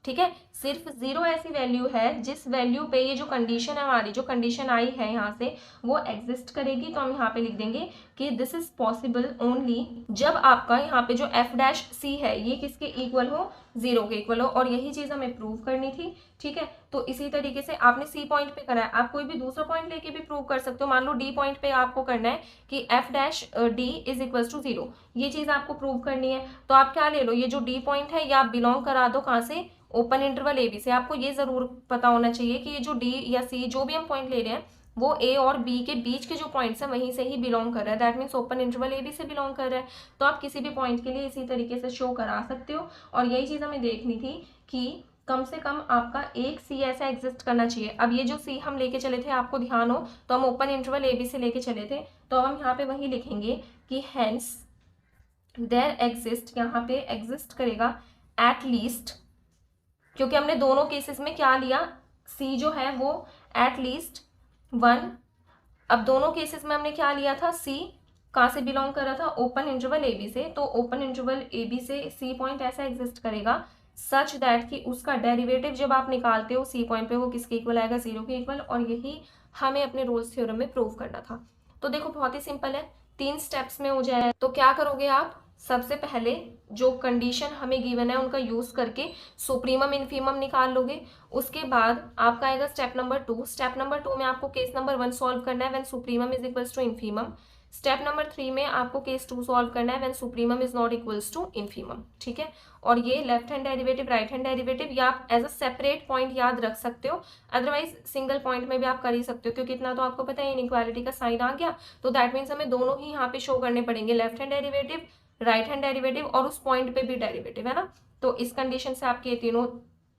ठीक है, सिर्फ 0 ऐसी वैल्यू है जिस वैल्यू पे ये जो कंडीशन है हमारी, जो कंडीशन आई है यहाँ से, वो एग्जिस्ट करेगी। तो हम यहाँ पे लिख देंगे कि दिस इज पॉसिबल ओनली जब आपका यहाँ पे जो एफ डैश सी है ये किसके इक्वल हो, 0 के इक्वल हो, और यही चीज हमें प्रूव करनी थी। ठीक है, तो इसी तरीके से आपने सी पॉइंट पे करा है, आप कोई भी दूसरा पॉइंट लेके भी प्रूव कर सकते हो। मान लो डी पॉइंट पे आपको करना है कि F dash D is equal to 0, ये चीज आपको प्रूव करनी है। तो आप क्या ले लो, ये जो डी पॉइंट है ये आप बिलोंग करा दो कहाँ से, ओपन इंटरवल ए बी से। आपको ये जरूर पता होना चाहिए कि ये जो डी या सी जो भी हम पॉइंट ले रहे हैं वो ए और बी के बीच के जो पॉइंट्स हैं वहीं से ही बिलोंग कर रहा है, that means open interval A B से बिलोंग कर रहा है। तो आप किसी भी पॉइंट के लिए इसी तरीके से शो करा सकते हो। और यही चीज हमें देखनी थी कि कम से कम आपका एक सी ऐसा एग्जिस्ट करना चाहिए। अब ये जो सी हम लेके चले थे, आपको ध्यान हो तो हम ओपन इंटरवल ए बी से लेके चले थे, तो अब हम यहाँ पे वही लिखेंगे कि हेंस देयर एग्जिस्ट, यहाँ पे एग्जिस्ट करेगा एट लीस्ट, क्योंकि हमने दोनों केसेस में क्या लिया, सी जो है वो एट लीस्ट 1। अब दोनों केसेस में हमने क्या लिया था, सी कहाँ से बिलोंग कर रहा था, ओपन इंटरवल ए बी से। तो ओपन इंटरवल ए बी से सी पॉइंट ऐसा एग्जिस्ट करेगा सच दैट कि उसका डेरिवेटिव जब आप निकालते हो सी पॉइंट पे वो किसके इक्वल आएगा, 0 के इक्वल। और यही हमें अपने रोल्स थ्योरम में प्रूव करना था। तो देखो बहुत ही सिंपल है, 3 स्टेप्स में हो जाएगा। तो क्या करोगे आप, सबसे पहले जो कंडीशन हमें गिवन है उनका यूज करके सुप्रीमम इन्फीमम निकाल लोगे। उसके बाद आपका आएगा स्टेप नंबर 2। स्टेप नंबर 2 में आपको केस नंबर 1 सॉल्व करना है when supremum is equals to infimum. Step number 3 में आपको केस 2 सॉल्व करना है when supremum is not equals to infimum. ठीक है, और ये left hand derivative, right hand derivative या आप एज अ सेपरेट पॉइंट याद रख सकते हो, अदरवाइज सिंगल पॉइंट में भी आप कर ही सकते हो, क्योंकि इतना तो आपको पता है इनइक्वालिटी का साइन आ गया। तो दैट मीन्स हमें दोनों ही यहाँ पे शो करने पड़ेंगे, left hand derivative, right hand derivative और उस पॉइंट पे भी डेरिवेटिव, है ना। तो इस कंडीशन से आपके ये तीनों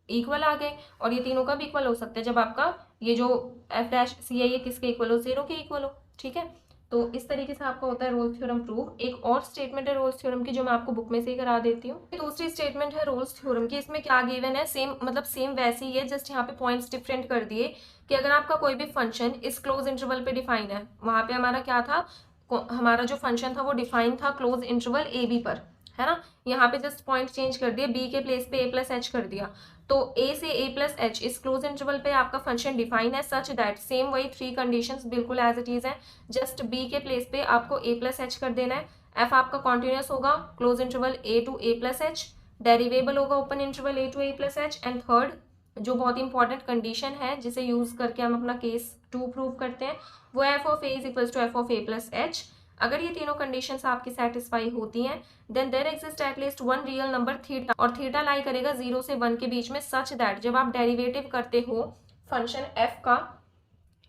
इक्वल आ गए, और ये तीनों कब इक्वल हो सकते हैं, जब आपका ये जो एफ डैश सी है ये किसके इक्वल हो, 0 के इक्वल हो। ठीक है, तो इस तरीके से आपका होता है रोल्स थ्योरम प्रूव। एक और स्टेटमेंट है रोल्स थ्योरम की जो मैं आपको बुक में से ही करा देती हूँ। दूसरी स्टेटमेंट है रोल्स थ्योरम की, इसमें क्या गिवन है, सेम मतलब सेम वैसी ही है, जस्ट यहाँ पे पॉइंट्स डिफरेंट कर दिए कि अगर आपका कोई भी फंक्शन इस क्लोज इंटरवल पे डिफाइन है, वहां पे हमारा क्या था, हमारा जो फंक्शन था वो डिफाइन था क्लोज इंटरवल ए बी पर, है ना। यहाँ पे जस्ट पॉइंट चेंज कर दिया, बी के प्लेस पे ए प्लस एच कर दिया। तो ए से ए प्लस एच इस क्लोज इंटरवल पे आपका फंक्शन डिफाइन है सच दैट, सेम वही 3 कंडीशंस बिल्कुल एज इट इज है, जस्ट बी के प्लेस पे आपको ए प्लस एच कर देना है। एफ आपका कॉन्टिन्यूस होगा closed interval A to A plus H, derivable होगा open interval A to A plus H. And third जो बहुत इंपॉर्टेंट कंडीशन है जिसे यूज करके हम अपना केस 2 प्रूव करते हैं, वो F of A is equals to F of A plus H. अगर ये तीनों कंडीशंस आपकी सेटिस्फाई होती हैं, then there exist at least one real number theta, और थीटा लाई करेगा 0 से 1 के बीच में, सच दैट जब आप डेरिवेटिव करते हो फंक्शन एफ का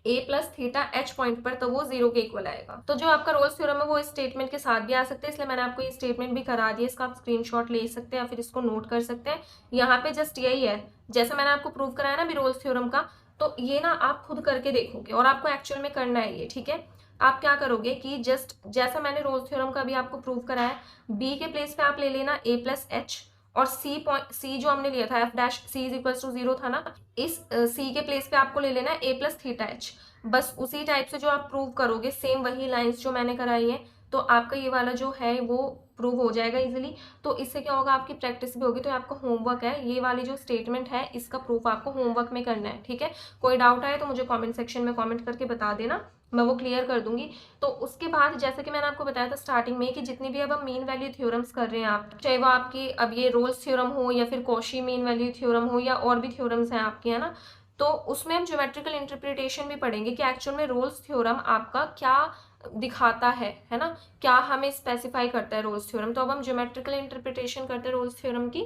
ए प्लस थीटा एच पॉइंट पर, तो वो 0 के इक्वल आएगा। तो जो आपका रोल्स थ्योरम है वो इस स्टेटमेंट के साथ भी आ सकते हैं, इसलिए मैंने आपको ये स्टेटमेंट भी करा दी है। इसका आप स्क्रीनशॉट ले सकते हैं या फिर इसको नोट कर सकते हैं। यहाँ पे जस्ट यही है, जैसे मैंने आपको प्रूव कराया ना भी रोल्स थ्योरम का, तो ये ना आप खुद करके देखोगे और आपको एक्चुअल में करना है ये। ठीक है, आप क्या करोगे कि जस्ट जैसा मैंने रोल्स थ्योरम का भी आपको प्रूव कराया, बी के प्लेस पे आप ले लेना ए प्लस एच, और सी पॉइंट सी जो हमने लिया था F dash C is equal to 0 था ना, इस सी के प्लेस पे आपको ले लेना है ए प्लस थीटा एच। बस उसी टाइप से जो आप प्रूव करोगे, सेम वही लाइंस जो मैंने कराई है, तो आपका ये वाला जो है वो प्रूव हो जाएगा इजीली। तो इससे क्या होगा, आपकी प्रैक्टिस भी होगी। तो आपका होमवर्क है, ये वाली जो स्टेटमेंट है इसका प्रूफ आपको होमवर्क में करना है। ठीक है, कोई डाउट आए तो मुझे कमेंट सेक्शन में कमेंट करके बता देना, मैं वो क्लियर कर दूंगी। तो उसके बाद जैसे कि मैंने आपको बताया था स्टार्टिंग में कि जितनी भी अब हम मीन वैल्यू थ्योरम्स कर रहे हैं आप, चाहे वो आपकी अब ये रोल्स थ्योरम हो या फिर कॉशी मीन वैल्यू थ्योरम हो या और भी थ्योरम्स हैं आपकी, है ना, तो उसमें हम ज्योमेट्रिकल इंटरप्रिटेशन भी पढ़ेंगे कि एक्चुअल में रोल्स थ्योरम आपका क्या दिखाता है ना, क्या हमें स्पेसिफाई करता है रोल्स थ्योरम। तो अब हम ज्योमेट्रिकल इंटरप्रिटेशन करते हैं रोल्स थ्योरम की।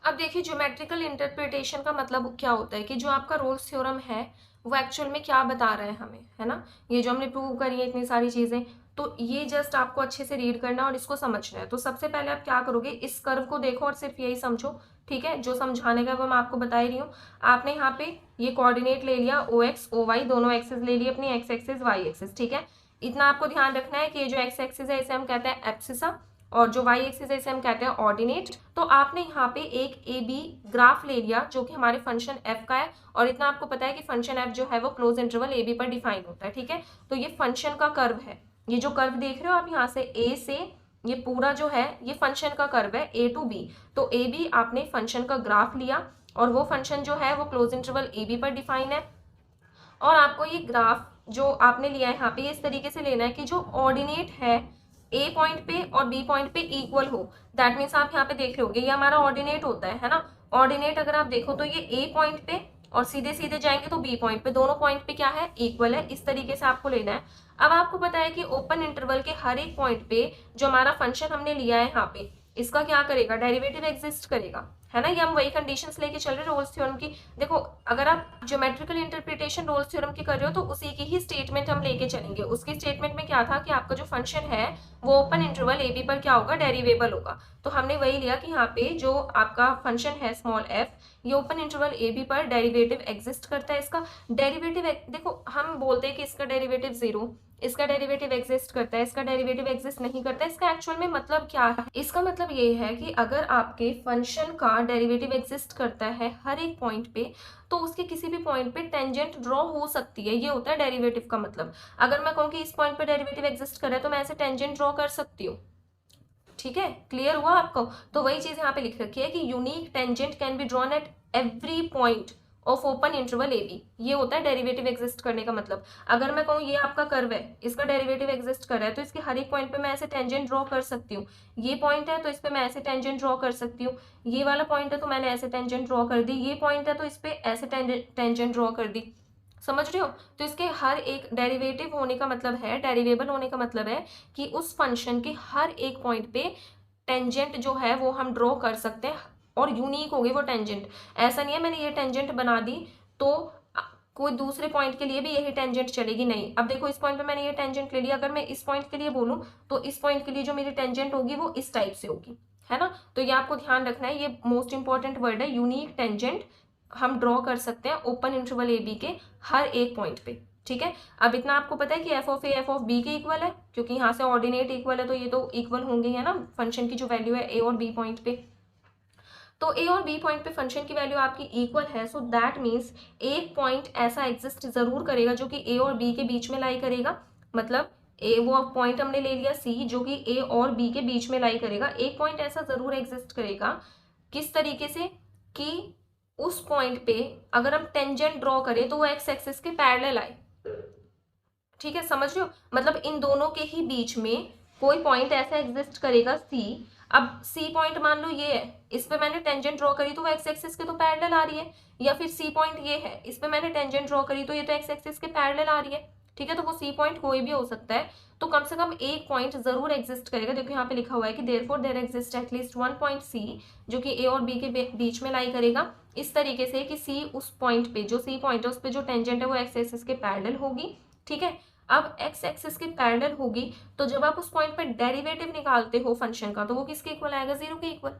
अब देखिए ज्योमेट्रिकल इंटरप्रिटेशन का मतलब क्या होता है कि जो आपका रोल्स थ्योरम है वो एक्चुअल में क्या बता रहा है हमें, है ना। ये जो हमने प्रूव करी है इतनी सारी चीजें, तो ये जस्ट आपको अच्छे से रीड करना और इसको समझना है। तो सबसे पहले आप क्या करोगे, इस कर्व को देखो और सिर्फ यही समझो, ठीक है। जो समझाने का वो मैं आपको बता ही रही हूँ। आपने यहाँ पे ये कोऑर्डिनेट ले लिया, ओ एक्स ओ वाई दोनों एक्सेस ले लिए अपनी, एक्स एक्सिस वाई एक्सिस, ठीक है। इतना आपको ध्यान रखना है कि ये जो एक्स एक्सिस है इसे हम कहते हैं एब्सिसा, और जो वाई एक्सिस है इसे हम कहते हैं ऑर्डिनेट। तो आपने यहाँ पे एक ए बी ग्राफ ले लिया जो कि हमारे फंक्शन एफ का है, और इतना आपको पता है कि फंक्शन एफ जो है वो क्लोज इंटरवल ए बी पर डिफाइन होता है, ठीक है। तो ये फंक्शन का कर्व है, ये जो कर्व देख रहे हो आप यहाँ से ए से, ये पूरा जो है ये फंक्शन का कर्व है ए टू बी। तो ए बी आपने फंक्शन का ग्राफ लिया, और वो फंक्शन जो है वो क्लोज इंटरवल ए बी पर डिफाइन है। और आपको ये ग्राफ जो आपने लिया है यहाँ पे इस तरीके से लेना है कि जो ऑर्डिनेट है ए पॉइंट पे और बी पॉइंट पे इक्वल हो। दैट मीन्स आप यहाँ पे देख रहे होगे ये हमारा ऑर्डिनेट होता है ना। ऑर्डिनेट अगर आप देखो तो ये ए पॉइंट पे और सीधे सीधे जाएंगे तो बी पॉइंट पे, दोनों पॉइंट पे क्या है, इक्वल है। इस तरीके से आपको लेना है। अब आपको पता है कि ओपन इंटरवल के हर एक पॉइंट पे जो हमारा फंक्शन हमने लिया है यहाँ पे, इसका क्या करेगा, डेरिवेटिव एग्जिस्ट करेगा, है ना। ये हम वही कंडीशंस लेके चल रहे हैं रोल्स थ्योरम की। देखो अगर आप ज्योमेट्रिकल इंटरप्रिटेशन रोल्स थ्योरम की कर रहे हो तो उसी की ही स्टेटमेंट हम लेके चलेंगे। उसकी स्टेटमेंट में क्या था कि आपका जो फंक्शन है वो ओपन इंटरवल ए बी पर क्या होगा, डेरिवेबल होगा। तो हमने वही लिया कि यहाँ पे जो आपका फंक्शन है स्मॉल एफ, ये ओपन इंटरवल ए बी पर डेरिवेटिव एग्जिस्ट करता है। इसका डेरिवेटिव देखो हम बोलते हैं कि इसका डेरिवेटिव 0, इसका डेरिवेटिव एग्जिस्ट करता है, इसका डेरिवेटिव एग्जिस्ट नहीं करता है। इसका एक्चुअल में मतलब क्या है, इसका मतलब ये है कि अगर आपके फंक्शन का डेरिवेटिव एग्जिस्ट करता है हर एक पॉइंट पे, तो उसके किसी भी पॉइंट पे टेंजेंट ड्रॉ हो सकती है। ये होता है डेरिवेटिव का मतलब। अगर मैं कहूँ कि इस पॉइंट पे डेरिवेटिव एग्जिस्ट कर रहा है तो मैं ऐसे टेंजेंट ड्रॉ कर सकती हूँ, ठीक है। क्लियर हुआ आपको। तो वही चीज यहाँ पे लिख रखी है कि unique tangent can be drawn at every point of open interval A B. ये होता है डेरिवेटिव एग्जिस्ट करने का मतलब। अगर मैं कहूँ ये आपका कर्व है, इसका डेरिवेटिव एग्जिस्ट कर रहा है, तो इसके हर एक पॉइंट पे मैं ऐसे टेंजेंट ड्रॉ कर सकती हूँ। ये पॉइंट है तो इस पे मैं ऐसे टेंजेंट ड्रॉ कर सकती हूँ। ये वाला पॉइंट है तो मैंने ऐसे टेंजेंट ड्रॉ कर दी। ये पॉइंट है तो इस पे ऐसे टेंजेंट ड्रॉ कर दी। समझ रहे हो। तो इसके हर एक डेरिवेटिव होने का मतलब है, डेरिवेबल होने का मतलब है कि उस फंक्शन के हर एक पॉइंट पे टेंजेंट जो है वो हम ड्रॉ कर सकते हैं, और यूनिक होगी वो टेंजेंट। ऐसा नहीं है मैंने ये टेंजेंट बना दी तो कोई दूसरे पॉइंट के लिए भी यही टेंजेंट चलेगी, नहीं। अब देखो इस पॉइंट पे मैंने ये टेंजेंट ले लिया, अगर मैं इस पॉइंट के लिए बोलूं तो इस पॉइंट के लिए जो मेरी टेंजेंट होगी वो इस टाइप से होगी, है ना। तो ये आपको ध्यान रखना है, ये मोस्ट इंपॉर्टेंट वर्ड है, यूनिक टेंजेंट हम ड्रॉ कर सकते हैं ओपन इंटरवल ए बी के हर एक पॉइंट पे, ठीक है। अब इतना आपको पता है कि F of A F of B के इक्वल है, क्योंकि यहाँ से ऑर्डिनेट इक्वल है तो ये तो इक्वल होंगे, है ना, फंक्शन की जो वैल्यू है ए और बी पॉइंट पे। तो ए और बी पॉइंट पे फंक्शन की वैल्यू आपकी इक्वल है, सो दैट मीन्स एक पॉइंट ऐसा एग्जिस्ट जरूर करेगा जो कि ए और बी के बीच में लाई करेगा। मतलब ए वो पॉइंट हमने ले लिया सी जो कि ए और बी के बीच में लाई करेगा। एक पॉइंट ऐसा जरूर एग्जिस्ट करेगा, किस तरीके से कि उस पॉइंट पे अगर हम टेंजेंट ड्रॉ करें तो वो एक्स एक्सिस के पैरेलल आए, ठीक है। समझ रहे हो, मतलब इन दोनों के ही बीच में कोई पॉइंट ऐसा एग्जिस्ट करेगा सी। अब सी पॉइंट मान लो ये है, इस पे मैंने टेंजेंट ड्रॉ करी तो वो एक्स एक्सिस के तो पैरेलल आ रही है। या फिर सी पॉइंट ये है, इस पे मैंने टेंजेंट ड्रॉ करी तो ये तो एक्स एक्सिस के पैरेलल आ रही है, ठीक है। तो वो सी पॉइंट कोई भी हो सकता है, तो कम से कम एक पॉइंट जरूर एग्जिस्ट करेगा। देखो यहाँ पे लिखा हुआ है कि therefore there exist at least one point C जो कि ए और बी के बीच में लाई करेगा, इस तरीके से कि सी उस पॉइंट पे, जो सी पॉइंट है उस पे जो टेंजेंट है वो एक्स एक्सिस के पैरेलल होगी, ठीक है। अब एक्स एक्सिस के पैरेलल होगी तो जब आप उस पॉइंट पे डेरिवेटिव निकालते हो फंक्शन का तो वो किसके इक्वल आएगा, 0 के इक्वल,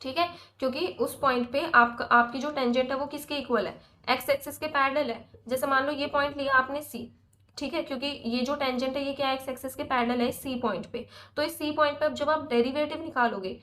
ठीक है। क्योंकि उस पॉइंट पे आपकी जो टेंजेंट है वो किसके इक्वल है, एक्स एक्सिस के पैरेलल है। जैसे मान लो ये पॉइंट लिया आपने सी, ठीक है, क्योंकि ये जो टेंजेंट है ये क्या एक्स एक्सिस के पैरेलल है सी पॉइंट पे। तो इस सी पॉइंट पे अब जब आप डेरिवेटिव निकालोगे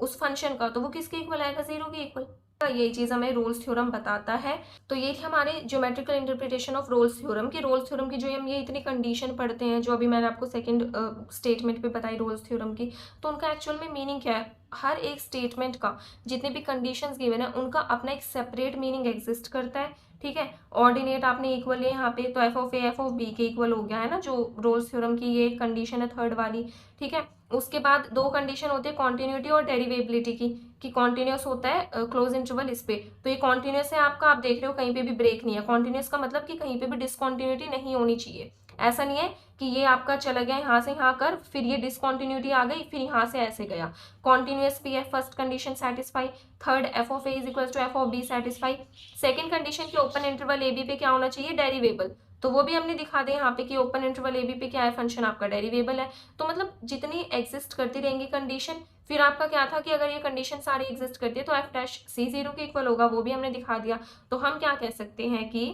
उस फंक्शन का तो वो किसके इक्वल आएगा, 0 के इक्वल। यही चीज हमें रोल्स थ्योरम बताता है। तो ये थी हमारे geometrical interpretation of roles theorem की। रोल्स थ्योरम की जो हम ये इतनी कंडीशन पढ़ते हैं जो अभी मैंने आपको सेकंड स्टेटमेंट पे बताई रोल्स थ्योरम की, तो उनका एक्चुअल में मीनिंग क्या है। हर एक स्टेटमेंट का जितने भी कंडीशंस गिवन है उनका अपना एक सेपरेट मीनिंग एग्जिस्ट करता है, ठीक है। ऑर्डिनेट आपने इक्वल है यहाँ पे तो F of A F of B के इक्वल हो गया, है ना, जो रोल्स थ्योरम की ये कंडीशन है थर्ड वाली, ठीक है। उसके बाद दो कंडीशन होती है कॉन्टिन्यूटी और डेरिवेबिलिटी की, कि कॉन्टिन्यूस होता है क्लोज इंटरवल इस पे, तो ये कॉन्टिन्यूस है आपका, आप देख रहे हो कहीं पे भी ब्रेक नहीं है। कॉन्टिन्यूस का मतलब कि कहीं पे भी डिसकॉन्टिन्यूटी नहीं होनी चाहिए, ऐसा नहीं है कि ये आपका चला गया यहाँ से यहाँ कर, फिर ये डिसकॉन्टिन्यूटी आ गई, फिर यहाँ से ऐसे गया। Continuous P F first condition satisfy, third F of A is equal to F of B satisfy. Second condition की ओपन इंटरवल ए बी पे क्या होना चाहिए, डेरिवेबल, तो वो भी हमने दिखा दिया यहाँ पे कि ओपन इंटरवल ए बी पे क्या है, फंक्शन आपका डेरिवेबल है। तो मतलब जितनी एग्जिस्ट करती रहेंगी कंडीशन, फिर आपका क्या था कि अगर ये कंडीशन सारी एग्जिस्ट करती है तो एफ डैश सी जीरो के इक्वल होगा, वो भी हमने दिखा दिया। तो हम क्या कह सकते हैं कि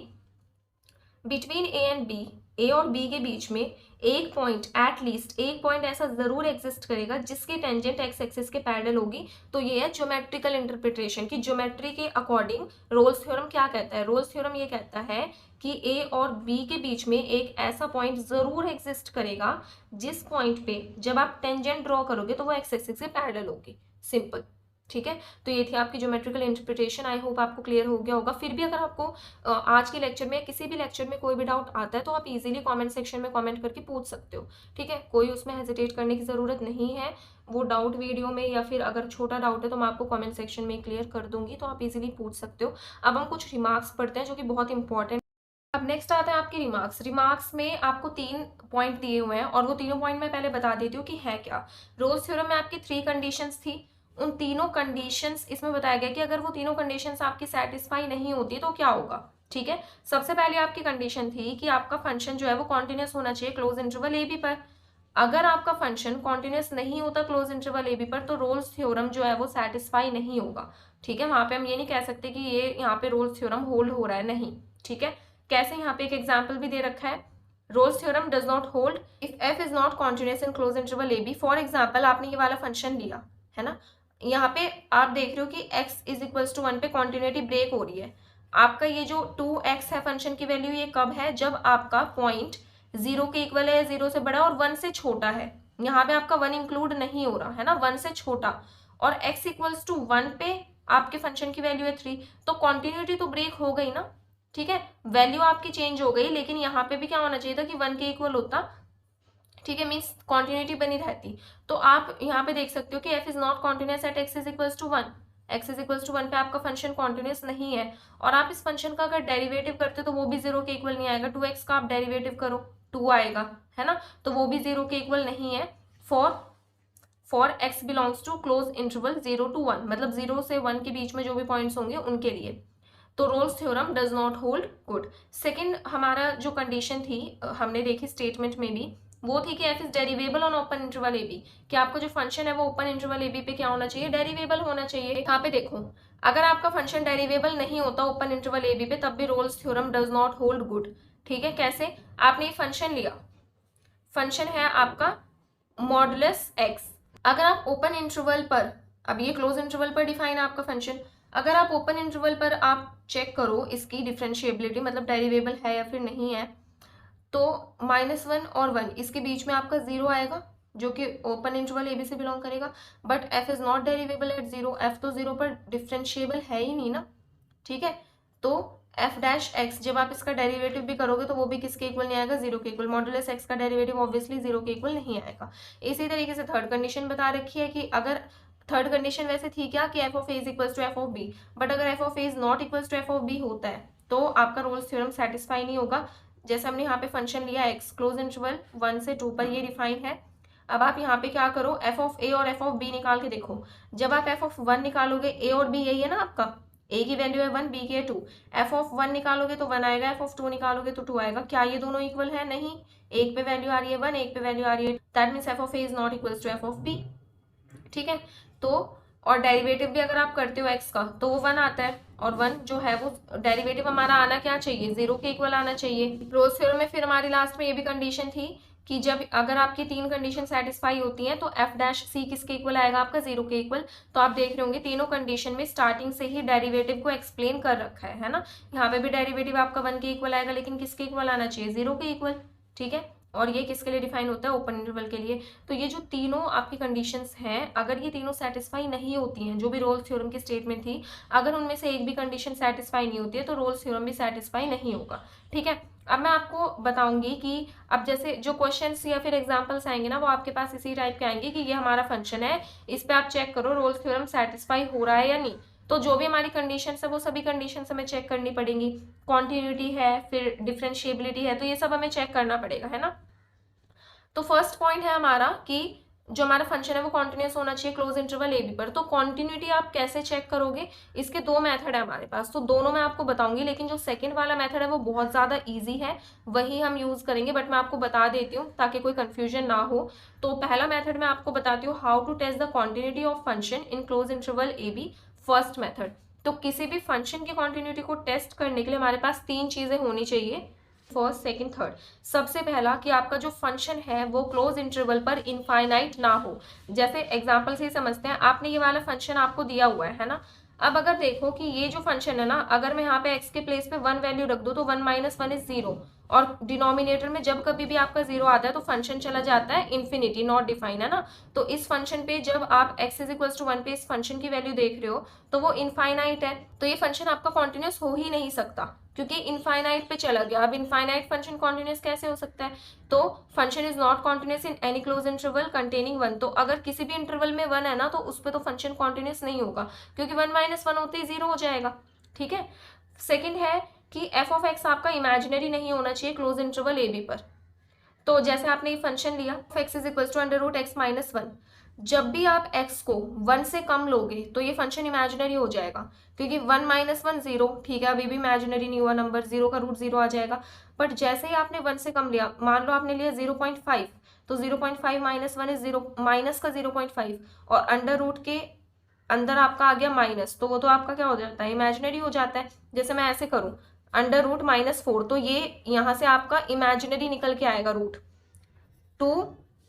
बिटवीन ए एंड बी, ए और बी के बीच में एक पॉइंट, एट लीस्ट एक पॉइंट ऐसा जरूर एग्जिस्ट करेगा जिसकी टेंजेंट एक्स एक्सिस के पैरेलल होगी। तो ये है ज्योमेट्रिकल इंटरप्रिटेशन की ज्योमेट्री के अकॉर्डिंग रोल्स थ्योरम क्या कहता है। रोल्स थ्योरम ये कहता है कि ए और बी के बीच में एक ऐसा पॉइंट जरूर एग्जिस्ट करेगा जिस पॉइंट पे जब आप टेंजेंट ड्रॉ करोगे तो वो एक्स एक्सिस के पैरेलल होगी। सिंपल, ठीक है। तो ये थी आपकी ज्योमेट्रिकल इंटरप्रिटेशन। आई होप आपको क्लियर हो गया होगा। फिर भी अगर आपको आज के लेक्चर में, किसी भी लेक्चर में कोई भी डाउट आता है तो आप इजीली कमेंट सेक्शन में कमेंट करके पूछ सकते हो, ठीक है। कोई उसमें हेजिटेट करने की ज़रूरत नहीं है। वो डाउट वीडियो में या फिर अगर छोटा डाउट है तो मैं आपको कमेंट सेक्शन में क्लियर कर दूंगी, तो आप इजीली पूछ सकते हो। अब हम कुछ रिमार्क्स पढ़ते हैं जो कि बहुत इंपॉर्टेंट। अब नेक्स्ट आता है आपकी रिमार्क्स। रिमार्क्स में आपको 3 पॉइंट दिए हुए हैं और वो तीनों पॉइंट मैं पहले बता देती हूँ कि है क्या। रोल्स थ्योरम में आपकी 3 कंडीशंस थी। उन तीनों कंडीशंस इसमें बताया गया कि अगर वो तीनों कंडीशंस आपकी सेटिस्फाई नहीं होती तो क्या होगा, ठीक है। सबसे पहले आपकी कंडीशन थी कि आपका फंक्शन जो है वो कॉन्टिन्यूस होना चाहिए क्लोज इंटरवल ए बी पर। अगर आपका फंक्शन कॉन्टिन्यूस नहीं होता क्लोज इंटरवल ए बी पर तो रोल्स थ्योरम जो है वो सेटिस्फाई नहीं होगा, ठीक है। वहां पे हम ये नहीं कह सकते कि ये यहाँ पे रोल्स थ्योरम होल्ड हो रहा है, नहीं, ठीक है। कैसे, यहाँ पे एक एग्जाम्पल भी दे रखा है। Rolle's theorem does not hold if F is not continuous in close interval A B. For example आपने ये वाला फंक्शन लिया है ना, यहाँ पे आप देख रहे हो कि x इज इक्वल्स टू 1 पे कॉन्टिन्यूटी ब्रेक हो रही है। आपका ये जो 2x है फंक्शन की वैल्यू, ये कब है, जब आपका पॉइंट 0 के इक्वल है, 0 से बड़ा और 1 से छोटा है। यहाँ पे आपका 1 इंक्लूड नहीं हो रहा है ना, 1 से छोटा, और x इक्वल्स टू 1 पे आपके फंक्शन की वैल्यू है 3, तो कॉन्टिन्यूटी तो ब्रेक हो गई ना, ठीक है। वैल्यू आपकी चेंज हो गई, लेकिन यहाँ पे भी क्या होना चाहिए था कि 1 के इक्वल होता, ठीक है, मीन्स कॉन्टिन्यूटी बनी रहती। तो आप यहाँ पे देख सकते हो कि f is not continuous at x is equals to 1। x is equals to 1 पे आपका फंक्शन कॉन्टिन्यूस नहीं है, और आप इस फंक्शन का अगर डेरिवेटिव करते तो वो भी 0 के इक्वल नहीं आएगा। 2x का आप डेरिवेटिव करो 2 आएगा, है ना, तो वो भी 0 के इक्वल नहीं है। For x belongs to close interval 0 to 1, मतलब 0 से 1 के बीच में जो भी पॉइंट्स होंगे उनके लिए। तो roles theorem does not hold good. Second हमारा जो कंडीशन थी हमने देखी स्टेटमेंट में भी, वो थी कि f is derivable on open interval A B, कि आपका जो फंक्शन है वो ओपन इंटरवल ए बी पे क्या होना चाहिए, डेरिवेबल होना चाहिए। यहाँ पे देखो, अगर आपका फंक्शन डेरिवेबल नहीं होता ओपन इंटरवल ए बी पे तब भी roles theorem does not hold good, ठीक है। कैसे, आपने ये फंक्शन लिया, फंक्शन है आपका मॉडुलस x। अगर आप ओपन इंटरवल पर, अब ये क्लोज इंटरवल पर डिफाइन है आपका फंक्शन, अगर आप ओपन इंटरवल पर आप चेक करो इसकी डिफरेंशिएबिलिटी, मतलब डेरिवेबल है या फिर नहीं है, तो -1 और 1 इसके बीच में आपका 0 आएगा जो कि ओपन इंटरवल ए बी से बिलोंग करेगा। But f is not derivable at 0, f तो 0 पर डिफरेंशिएबल है ही नहीं ना, ठीक है। तो f डैश x जब आप इसका डेरिवेटिव भी करोगे तो वो भी किसके इक्वल नहीं आएगा, 0 के इक्वल। मॉडुलस x का डेरिवेटिव ऑब्वियसली 0 के इक्वल नहीं आएगा। इसी तरीके से थर्ड कंडीशन बता रखी है कि अगर थर्ड कंडीशन वैसे थी क्या कि f of a is equals to f of b, but अगर f of a is not equals to f of b होता है तो आपका रोल्स थ्योरम सेटिस्फाई नहीं होगा। जैसे हमने यहाँ पे फंक्शन लिया x क्लोज इंटरवल 1 से 2 पर, ये डिफाइन है। अब आप यहाँ पे क्या करो, f ऑफ a और f ऑफ b निकाल के देखो। जब आप f ऑफ 1 निकालोगे, a और b यही है ना आपका, a की वैल्यू है 1, b की है 2, f ऑफ 1 निकालोगे तो 1 आएगा, f ऑफ 2 निकालोगे तो 2 आएगा। क्या ये दोनों इक्वल है, नहीं, एक पे वैल्यू आ रही है 1, एक पे वैल्यू आ रही है, that means f of a is not equals to f of b, ठीक है। तो और डेरिवेटिव भी अगर आप करते हो x का तो वो 1 आता है, और 1 जो है वो डेरिवेटिव हमारा आना क्या चाहिए, 0 के इक्वल आना चाहिए। रोल्स थ्योरम में फिर हमारी लास्ट में ये भी कंडीशन थी कि जब अगर आपकी 3 कंडीशन सेटिस्फाई होती हैं तो f डैश c किसके इक्वल आएगा, आपका 0 के इक्वल। तो आप देख रहे होंगे तीनों कंडीशन में स्टार्टिंग से ही डेरिवेटिव को एक्सप्लेन कर रखा है ना। यहाँ पे भी डेरिवेटिव आपका 1 के इक्वल आएगा, लेकिन किसके इक्वल आना चाहिए, 0 के इक्वल, ठीक है। और ये किसके लिए डिफाइन होता है, ओपन इंटरवल के लिए। तो ये जो तीनों आपकी कंडीशंस हैं, अगर ये तीनों सेटिस्फाई नहीं होती हैं, जो भी रोल्स थ्योरम की स्टेटमेंट थी, अगर उनमें से एक भी कंडीशन सेटिस्फाई नहीं होती है तो रोल्स थ्योरम भी सेटिस्फाई नहीं होगा, ठीक है। अब मैं आपको बताऊंगी कि अब जैसे जो क्वेश्चंस या फिर एग्जांपल्स आएंगे ना, वो आपके पास इसी टाइप के आएंगे कि ये हमारा फंक्शन है, इस पे आप चेक करो रोल्स थ्योरम सेटिस्फाई हो रहा है या नहीं। तो जो भी हमारी कंडीशन है वो सभी कंडीशन हमें चेक करनी पड़ेंगी। कॉन्टिन्यूटी है, फिर डिफरेंशिएबिलिटी है, तो ये सब हमें चेक करना पड़ेगा, है ना। तो फर्स्ट पॉइंट है हमारा कि जो हमारा फंक्शन है वो कॉन्टिन्यूस होना चाहिए क्लोज इंटरवल ए बी पर। तो कॉन्टिन्यूटी आप कैसे चेक करोगे, इसके दो मेथड है हमारे पास, तो दोनों मैं आपको बताऊंगी, लेकिन जो सेकंड वाला मेथड है वो बहुत ज़्यादा इजी है, वही हम यूज़ करेंगे, बट मैं आपको बता देती हूँ ताकि कोई कन्फ्यूजन ना हो। तो पहला मेथड मैं आपको बताती हूँ, how to test the continuity of function in close interval A b. First method, तो किसी भी फंक्शन की कॉन्टिन्यूटी को टेस्ट करने के लिए हमारे पास तीन चीज़ें होनी चाहिए, फर्स्ट सेकंड थर्ड। सबसे पहला कि आपका जो फंक्शन है वो क्लोज इंटरवल पर इनफाइनाइट ना हो। जैसे एग्जांपल से ही समझते हैं, आपने ये वाला फंक्शन आपको दिया हुआ है ना। अब अगर देखो कि ये जो फंक्शन है ना, अगर मैं यहाँ पे x के प्लेस पे 1 वैल्यू रख दूँ तो 1 - 1 इज 0, और डिनोमिनेटर में जब कभी भी आपका 0 आता है तो फंक्शन चला जाता है इन्फिनिटी, नॉट डिफाइन, है ना। तो इस फंक्शन पे जब आप x इज इक्वल टू 1 पे इस फंक्शन की वैल्यू देख रहे हो तो वो इनफाइनाइट है, तो ये फंक्शन आपका कॉन्टिन्यूस हो ही नहीं सकता क्योंकि इनफाइनाइट पे चला गया। अब इनफाइनाइट फंक्शन कॉन्टिन्यूस कैसे हो सकता है, तो function is not continuous in any close interval containing 1। तो अगर किसी भी इंटरवल में 1 है ना तो उस पर तो फंक्शन कॉन्टिन्यूस नहीं होगा, क्योंकि 1 - 1 होते ही 0 हो जाएगा, ठीक है। सेकेंड है कि एफ ऑफ एक्स आपका इमेजिनरी नहीं होना चाहिए क्लोज इंटरवल ए बी पर। तो जैसे आपने ये फंक्शन लिया x is equal to √x-1, जब भी आप x को 1 से कम लोगे तो ये फंक्शन इमेजिनरी हो जाएगा, क्योंकि 1 - 1 0, ठीक है, अभी भी इमेजिनरी नहीं हुआ नंबर, 0 का रूट 0 आ जाएगा। बट जैसे ही आपने 1 से कम लिया, मान लो आपने लिया 0.5, तो 0.5 - 1 इज 0, माइनस का 0.5, और अंडर रूट के अंदर आपका आ गया माइनस, तो वो तो आपका क्या हो जाता है, इमेजिनरी हो जाता है। जैसे मैं ऐसे करूं √-4, तो ये यहाँ से आपका इमेजिनरी निकल के आएगा रूट 2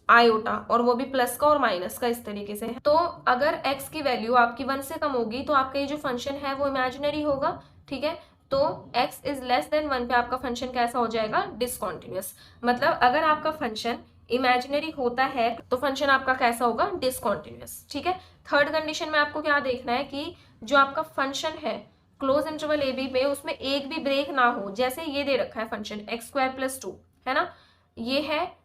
आयोटा, और वो भी प्लस का और माइनस का, इस तरीके से। तो अगर x की वैल्यू आपकी 1 से कम होगी तो आपका ये जो फंक्शन है वो इमेजिनरी होगा, ठीक है। तो x इज लेस देन 1 पे आपका फंक्शन कैसा हो जाएगा, डिसकॉन्टिन्यूस। मतलब अगर आपका फंक्शन इमेजिनरी होता है तो फंक्शन आपका कैसा होगा, डिसकॉन्टिन्यूस, ठीक है। थर्ड कंडीशन में आपको क्या देखना है कि जो आपका फंक्शन है क्लोज इंटरवल ए बी में उसमें एक भी ब्रेक ना हो। जैसे ये दे रखा है फंक्शन x² + 2, है ना, ये है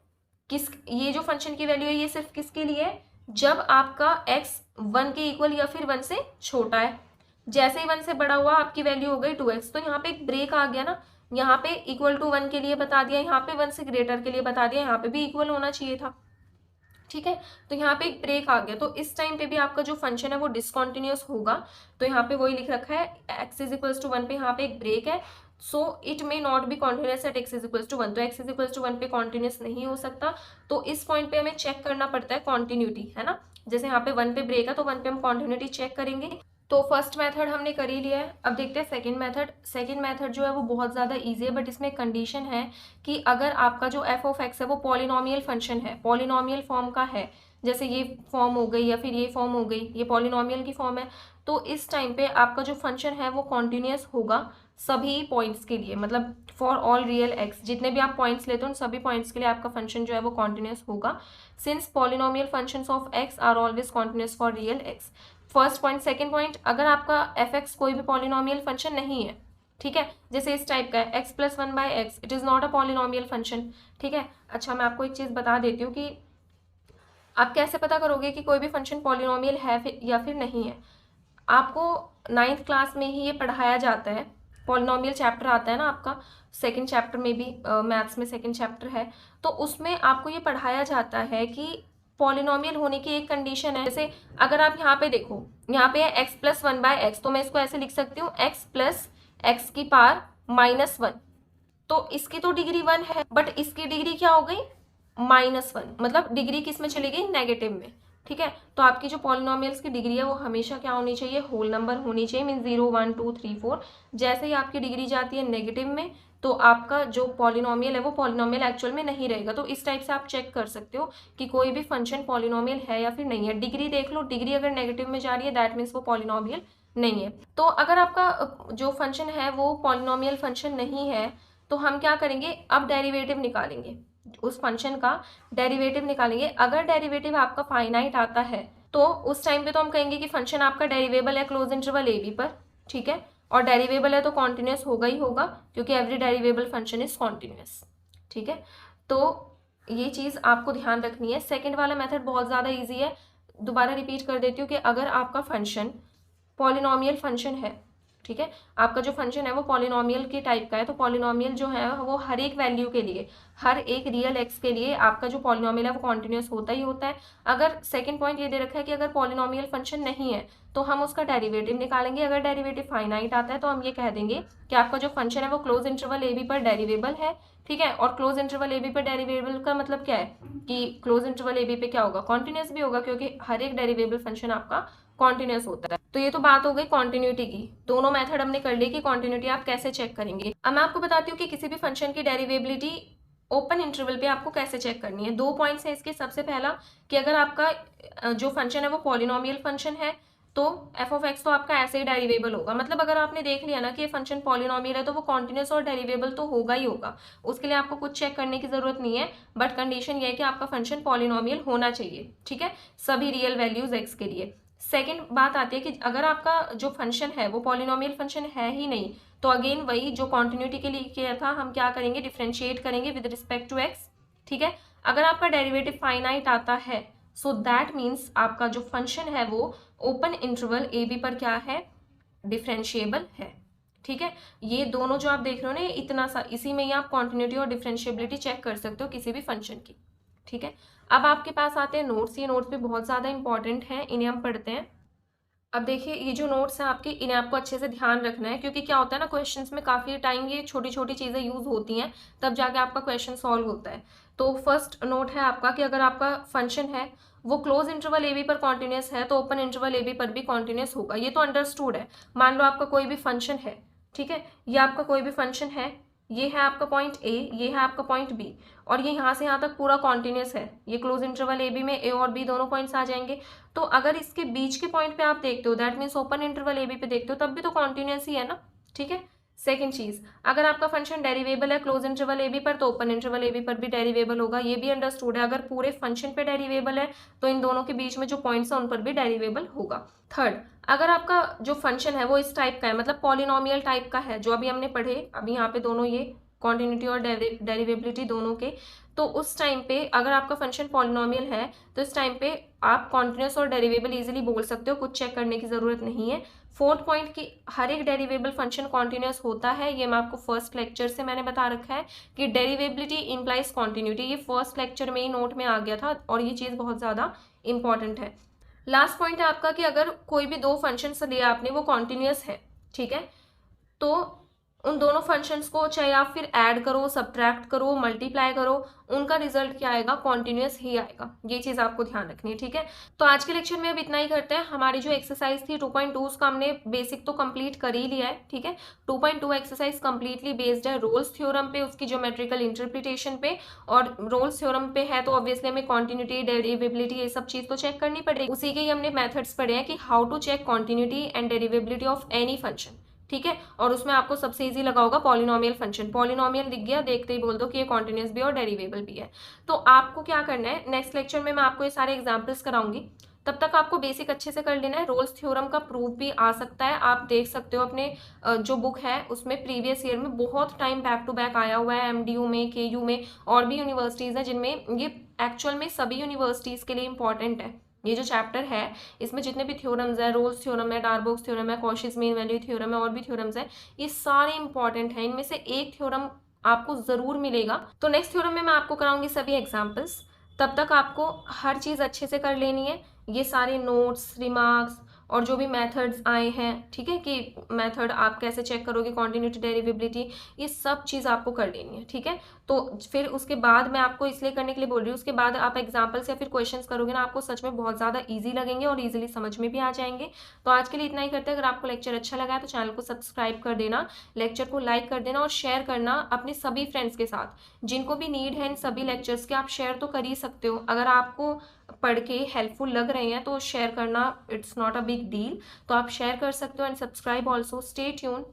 ये जो फंक्शन की वैल्यू है ये सिर्फ किसके लिए है, जब आपका x 1 के इक्वल या फिर 1 से छोटा है। जैसे ही 1 से बड़ा हुआ आपकी वैल्यू हो गई 2x, तो यहाँ पे एक ब्रेक आ गया ना, यहाँ पे इक्वल टू 1 के लिए बता दिया, यहाँ पे 1 से ग्रेटर के लिए बता दिया, यहाँ पे भी इक्वल होना चाहिए था, ठीक है। तो यहाँ पे एक ब्रेक आ गया, तो इस टाइम पे भी आपका जो फंक्शन है वो डिसकॉन्टिन्यूस होगा। तो यहाँ पे वही लिख रखा है x इज इक्वल टू 1 पे यहाँ पे एक ब्रेक है, so it may not be continuous at x is equal to 1, तो x इज इक्वल टू 1 पे कॉन्टिन्यूस नहीं हो सकता। तो इस पॉइंट पे हमें चेक करना पड़ता है कॉन्टिन्यूटी, है ना। जैसे यहाँ पे 1 पे ब्रेक है तो 1 पे हम कॉन्टिन्यूटी चेक करेंगे। तो फर्स्ट मेथड हमने कर ही लिया है, अब देखते हैं सेकंड मेथड। सेकंड मेथड जो है वो बहुत ज़्यादा इजी है, बट इसमें कंडीशन है कि अगर आपका जो एफ ऑफ एक्स है वो पॉलिनोमियल फंक्शन है, पॉलिनोमियल फॉर्म का है, जैसे ये फॉर्म हो गई या फिर ये फॉर्म हो गई, ये पॉलिनोमियल की फॉर्म है, तो इस टाइम पे आपका जो फंक्शन है वो कॉन्टिन्यूस होगा सभी पॉइंट्स के लिए, मतलब फॉर ऑल रियल एक्स, जितने भी आप पॉइंट्स लेते हो उन सभी पॉइंट्स के लिए आपका फंक्शन जो है वो कॉन्टिन्यूस होगा, since polynomial functions of x are always continuous for real x. First point. Second point, अगर आपका एफ एक्स कोई भी पॉलिनोमियल फंक्शन नहीं है, ठीक है, जैसे इस टाइप का है x + 1/x, it is not a polynomial function, ठीक है। अच्छा, मैं आपको एक चीज़ बता देती हूँ कि आप कैसे पता करोगे कि कोई भी फंक्शन पॉलिनोमियल है या फिर नहीं है। आपको 9th क्लास में ही ये पढ़ाया जाता है, पॉलिनोमियल चैप्टर आता है ना आपका, सेकंड चैप्टर में भी मैथ्स में सेकंड चैप्टर है, तो उसमें आपको ये पढ़ाया जाता है कि पॉलिनोमियल होने की एक कंडीशन है। जैसे अगर आप यहाँ पे देखो, यहाँ पे है x + 1/x, तो मैं इसको ऐसे लिख सकती हूँ x + x⁻⁻1, तो इसकी तो डिग्री 1 है, बट इसकी डिग्री क्या हो गई, -1, मतलब डिग्री किस में चली गई, नेगेटिव में, ठीक है। तो आपकी जो पॉलिनोमियल्स की डिग्री है वो हमेशा क्या होनी चाहिए, होल नंबर होनी चाहिए, मीन 0 1 2 3 4। जैसे ही आपकी डिग्री जाती है नेगेटिव में तो आपका जो पॉलिनोमियल है वो पॉलिनोमियल एक्चुअल में नहीं रहेगा। तो इस टाइप से आप चेक कर सकते हो कि कोई भी फंक्शन पॉलिनोमियल है या फिर नहीं है। डिग्री देख लो, डिग्री अगर नेगेटिव में जा रही है दैट मीन्स वो पॉलिनोमियल नहीं है। तो अगर आपका जो फंक्शन है वो पॉलिनोमियल फंक्शन नहीं है तो हम क्या करेंगे, अब डेरिवेटिव निकालेंगे, उस फंक्शन का डेरिवेटिव निकालेंगे। अगर डेरिवेटिव आपका फाइनाइट आता है तो उस टाइम पे तो हम कहेंगे कि फंक्शन आपका डेरिवेबल है क्लोज इंटरवल ए बी पर, ठीक है। और डेरिवेबल है तो कॉन्टिन्यूस होगा ही होगा, क्योंकि एवरी डेरिवेबल फंक्शन इज कॉन्टिन्यूस, ठीक है। तो ये चीज़ आपको ध्यान रखनी है। सेकेंड वाला मेथड बहुत ज़्यादा ईजी है, दोबारा रिपीट कर देती हूँ कि अगर आपका फंक्शन पॉलिनोमियल फंक्शन है, ठीक है, आपका जो फंक्शन है वो पॉलिनोमियल के टाइप का है, तो पॉलिनोमियल जो है वो हर एक वैल्यू के लिए, हर एक रियल एक्स के लिए आपका जो पॉलिनोमियल है वो कॉन्टिन्यूस होता ही होता है। अगर सेकंड पॉइंट ये दे रखा है कि अगर पॉलिनोमियल फंक्शन नहीं है तो हम उसका डेरिवेटिव निकालेंगे। अगर डेरिवेटिव फाइनाइट आता है तो हम ये कह देंगे कि आपका जो फंक्शन है वो क्लोज इंटरवल ए बी पर डेरिवेबल है, ठीक है। और क्लोज इंटरवल ए बी पर डेरिवेबल का मतलब क्या है कि क्लोज इंटरवल ए बी पे क्या होगा, कॉन्टिन्यूस भी होगा, क्योंकि हर एक डेरिवेबल फंक्शन आपका कॉन्टिन्यूस होता है। तो ये तो बात हो गई कॉन्टिन्यूटी की, दोनों मेथड हमने कर ली कि कॉन्टिन्यूटी आप कैसे चेक करेंगे। अब मैं आपको बताती हूँ कि किसी भी फंक्शन की डेरिवेबिलिटी ओपन इंटरवल पे आपको कैसे चेक करनी है। 2 पॉइंट्स हैं इसके। सबसे पहला कि अगर आपका जो फंक्शन है वो पॉलिनोमियल फंक्शन है तो एफ ऑफ एक्स तो आपका ऐसे ही डेरिवेबल होगा। मतलब अगर आपने देख लिया ना कि ये फंक्शन पॉलिनोमियल है तो वो कॉन्टिन्यूस और डेरिवेबल तो होगा ही होगा, उसके लिए आपको कुछ चेक करने की जरूरत नहीं है। बट कंडीशन ये है कि आपका फंक्शन पॉलिनोमियल होना चाहिए, ठीक है, सभी रियल वैल्यूज एक्स के लिए। सेकेंड बात आती है कि अगर आपका जो फंक्शन है वो पॉलिनोमियल फंक्शन है ही नहीं तो अगेन वही जो कॉन्टिन्यूटी के लिए किया था, हम क्या करेंगे, डिफ्रेंशिएट करेंगे विद रिस्पेक्ट टू एक्स, ठीक है। अगर आपका डेरिवेटिव फाइनाइट आता है सो दैट मीन्स आपका जो फंक्शन है वो ओपन इंटरवल ए बी पर क्या है, डिफरेंशिएबल है, ठीक है। ये दोनों जो आप देख रहे हो ना इतना सा, इसी में ही आप कॉन्टिन्यूटी और डिफरेंशिएबिलिटी चेक कर सकते हो किसी भी फंक्शन की, ठीक है। अब आपके पास आते हैं नोट्स। ये नोट्स भी बहुत ज़्यादा इंपॉर्टेंट हैं, इन्हें हम पढ़ते हैं। अब देखिए ये जो नोट्स हैं आपके, इन्हें आपको अच्छे से ध्यान रखना है, क्योंकि क्या होता है ना क्वेश्चंस में काफ़ी टाइम ये छोटी छोटी चीज़ें यूज़ होती हैं, तब जाके आपका क्वेश्चन सॉल्व होता है। तो फर्स्ट नोट है आपका कि अगर आपका फंक्शन है वो क्लोज इंटरवल ए बी पर कॉन्टिन्यूस है तो ओपन इंटरवल ए बी पर भी कॉन्टिन्यूस होगा। ये तो अंडरस्टूड है। मान लो आपका कोई भी फंक्शन है, ठीक है, ये आपका कोई भी फंक्शन है, ये है आपका पॉइंट ए, ये है आपका पॉइंट बी, और ये यहाँ से यहाँ तक पूरा कॉन्टिन्यूस है। ये क्लोज इंटरवल ए बी में ए और बी दोनों पॉइंट्स आ जाएंगे। तो अगर इसके बीच के पॉइंट पे आप देखते हो, that means open interval A B पे देखते हो, तब भी तो कॉन्टिन्यूस ही है ना, ठीक है। सेकंड चीज, अगर आपका फंक्शन डेरिवेबल है क्लोज इंटरवल ए बी पर तो ओपन इंटरवल ए बी पर भी डेरिवेबल होगा। ये भी अंडरस्टूड है। अगर पूरे फंक्शन पे डेरिवेबल है तो इन दोनों के बीच में जो पॉइंट्स हैं उन पर भी डेरिवेबल होगा। थर्ड, अगर आपका जो फंक्शन है वो इस टाइप का है, मतलब पॉलिनोमियल टाइप का है, जो अभी हमने पढ़े, अभी यहाँ पे दोनों ये कॉन्टिन्यूटी और डेरिवेबिलिटी दोनों के, तो उस टाइम पे अगर आपका फंक्शन पॉलिनोमियल है तो इस टाइम पे आप कॉन्टिन्यूस और डेरिवेबल इजीली बोल सकते हो, कुछ चेक करने की जरूरत नहीं है। फोर्थ पॉइंट कि हर एक डेरिवेबल फंक्शन कॉन्टिन्यूस होता है, ये मैं आपको फर्स्ट लेक्चर से मैंने बता रखा है कि डेरिवेबिलिटी इंप्लाइज कॉन्टिन्यूटी, ये फर्स्ट लेक्चर में ही नोट में आ गया था और ये चीज़ बहुत ज़्यादा इंपॉर्टेंट है। लास्ट पॉइंट है आपका कि अगर कोई भी दो फंक्शन लिया आपने वो कॉन्टिन्यूस है, ठीक है, तो उन दोनों फंक्शंस को चाहे आप फिर ऐड करो, सब्ट्रैक्ट करो, मल्टीप्लाई करो, उनका रिजल्ट क्या आएगा, कॉन्टिन्यूस ही आएगा। ये चीज़ आपको ध्यान रखनी है, ठीक है। तो आज के लेक्चर में अब इतना ही करते हैं। हमारी जो एक्सरसाइज थी 2.2 उसका हमने बेसिक तो कंप्लीट कर ही लिया है, ठीक है। 2.2 एक्सरसाइज कंप्लीटली बेस्ड है रोल्स थ्योरम पे, उसकी ज्योमेट्रिकल इंटरप्रिटेशन पे, और रोल्स थ्योरम पे है तो ऑब्वियसली हमें कॉन्टिन्यूटी, डेरिवेबिलिटी ये सब चीज़ तो चेक करनी पड़ेगी। उसी के ही हमने मेथड्स पढ़े हैं कि how to check continuity and derivability of any function, ठीक है। और उसमें आपको सबसे इजी लगा होगा पॉलिनोमियल फंक्शन। पॉलिनोमियल दिख गया, देखते ही बोल दो कि ये कॉन्टिन्यूस भी और डेरिवेबल भी है। तो आपको क्या करना है, नेक्स्ट लेक्चर में मैं आपको ये सारे एग्जाम्पल्स कराऊंगी, तब तक आपको बेसिक अच्छे से कर लेना है। रोल्स थ्योरम का प्रूफ भी आ सकता है, आप देख सकते हो अपने जो बुक है उसमें प्रीवियस ईयर में बहुत टाइम बैक टू बैक आया हुआ है, एमडीयू में, केयू में, और भी यूनिवर्सिटीज़ हैं जिनमें ये एक्चुअल में सभी यूनिवर्सिटीज़ के लिए इंपॉर्टेंट है। ये जो चैप्टर है इसमें जितने भी थ्योरम्स है, रोल्स थ्योरम है, डार्बोक्स थ्योरम है, कॉशीज मीन वैल्यू थ्योरम है, और भी थ्योरम्स है, ये सारे इंपॉर्टेंट हैं। इनमें से एक थ्योरम आपको जरूर मिलेगा। तो नेक्स्ट थ्योरम में मैं आपको कराऊंगी सभी एग्जाम्पल्स। तब तक आपको हर चीज़ अच्छे से कर लेनी है, ये सारे नोट्स, रिमार्क्स और जो भी मेथड्स आए हैं, ठीक है, कि मेथड आप कैसे चेक करोगे कॉन्टिन्यूटी, डेरिवेबिलिटी, ये सब चीज़ आपको कर लेनी है, ठीक है। तो फिर उसके बाद मैं आपको इसलिए करने के लिए बोल रही हूँ, उसके बाद आप एग्जाम्पल्स या फिर क्वेश्चंस करोगे ना, आपको सच में बहुत ज़्यादा इजी लगेंगे और इजीली समझ में भी आ जाएंगे। तो आज के लिए इतना ही करते हैं। अगर आपको लेक्चर अच्छा लगा है तो चैनल को सब्सक्राइब कर देना, लेक्चर को लाइक कर देना और शेयर करना अपने सभी फ्रेंड्स के साथ। जिनको भी नीड है इन सभी लेक्चर्स के, आप शेयर तो कर ही सकते हो। अगर आपको पढ़ के हेल्पफुल लग रहे हैं तो शेयर करना, it's not a big deal, तो आप शेयर कर सकते हो। And subscribe also. Stay tune.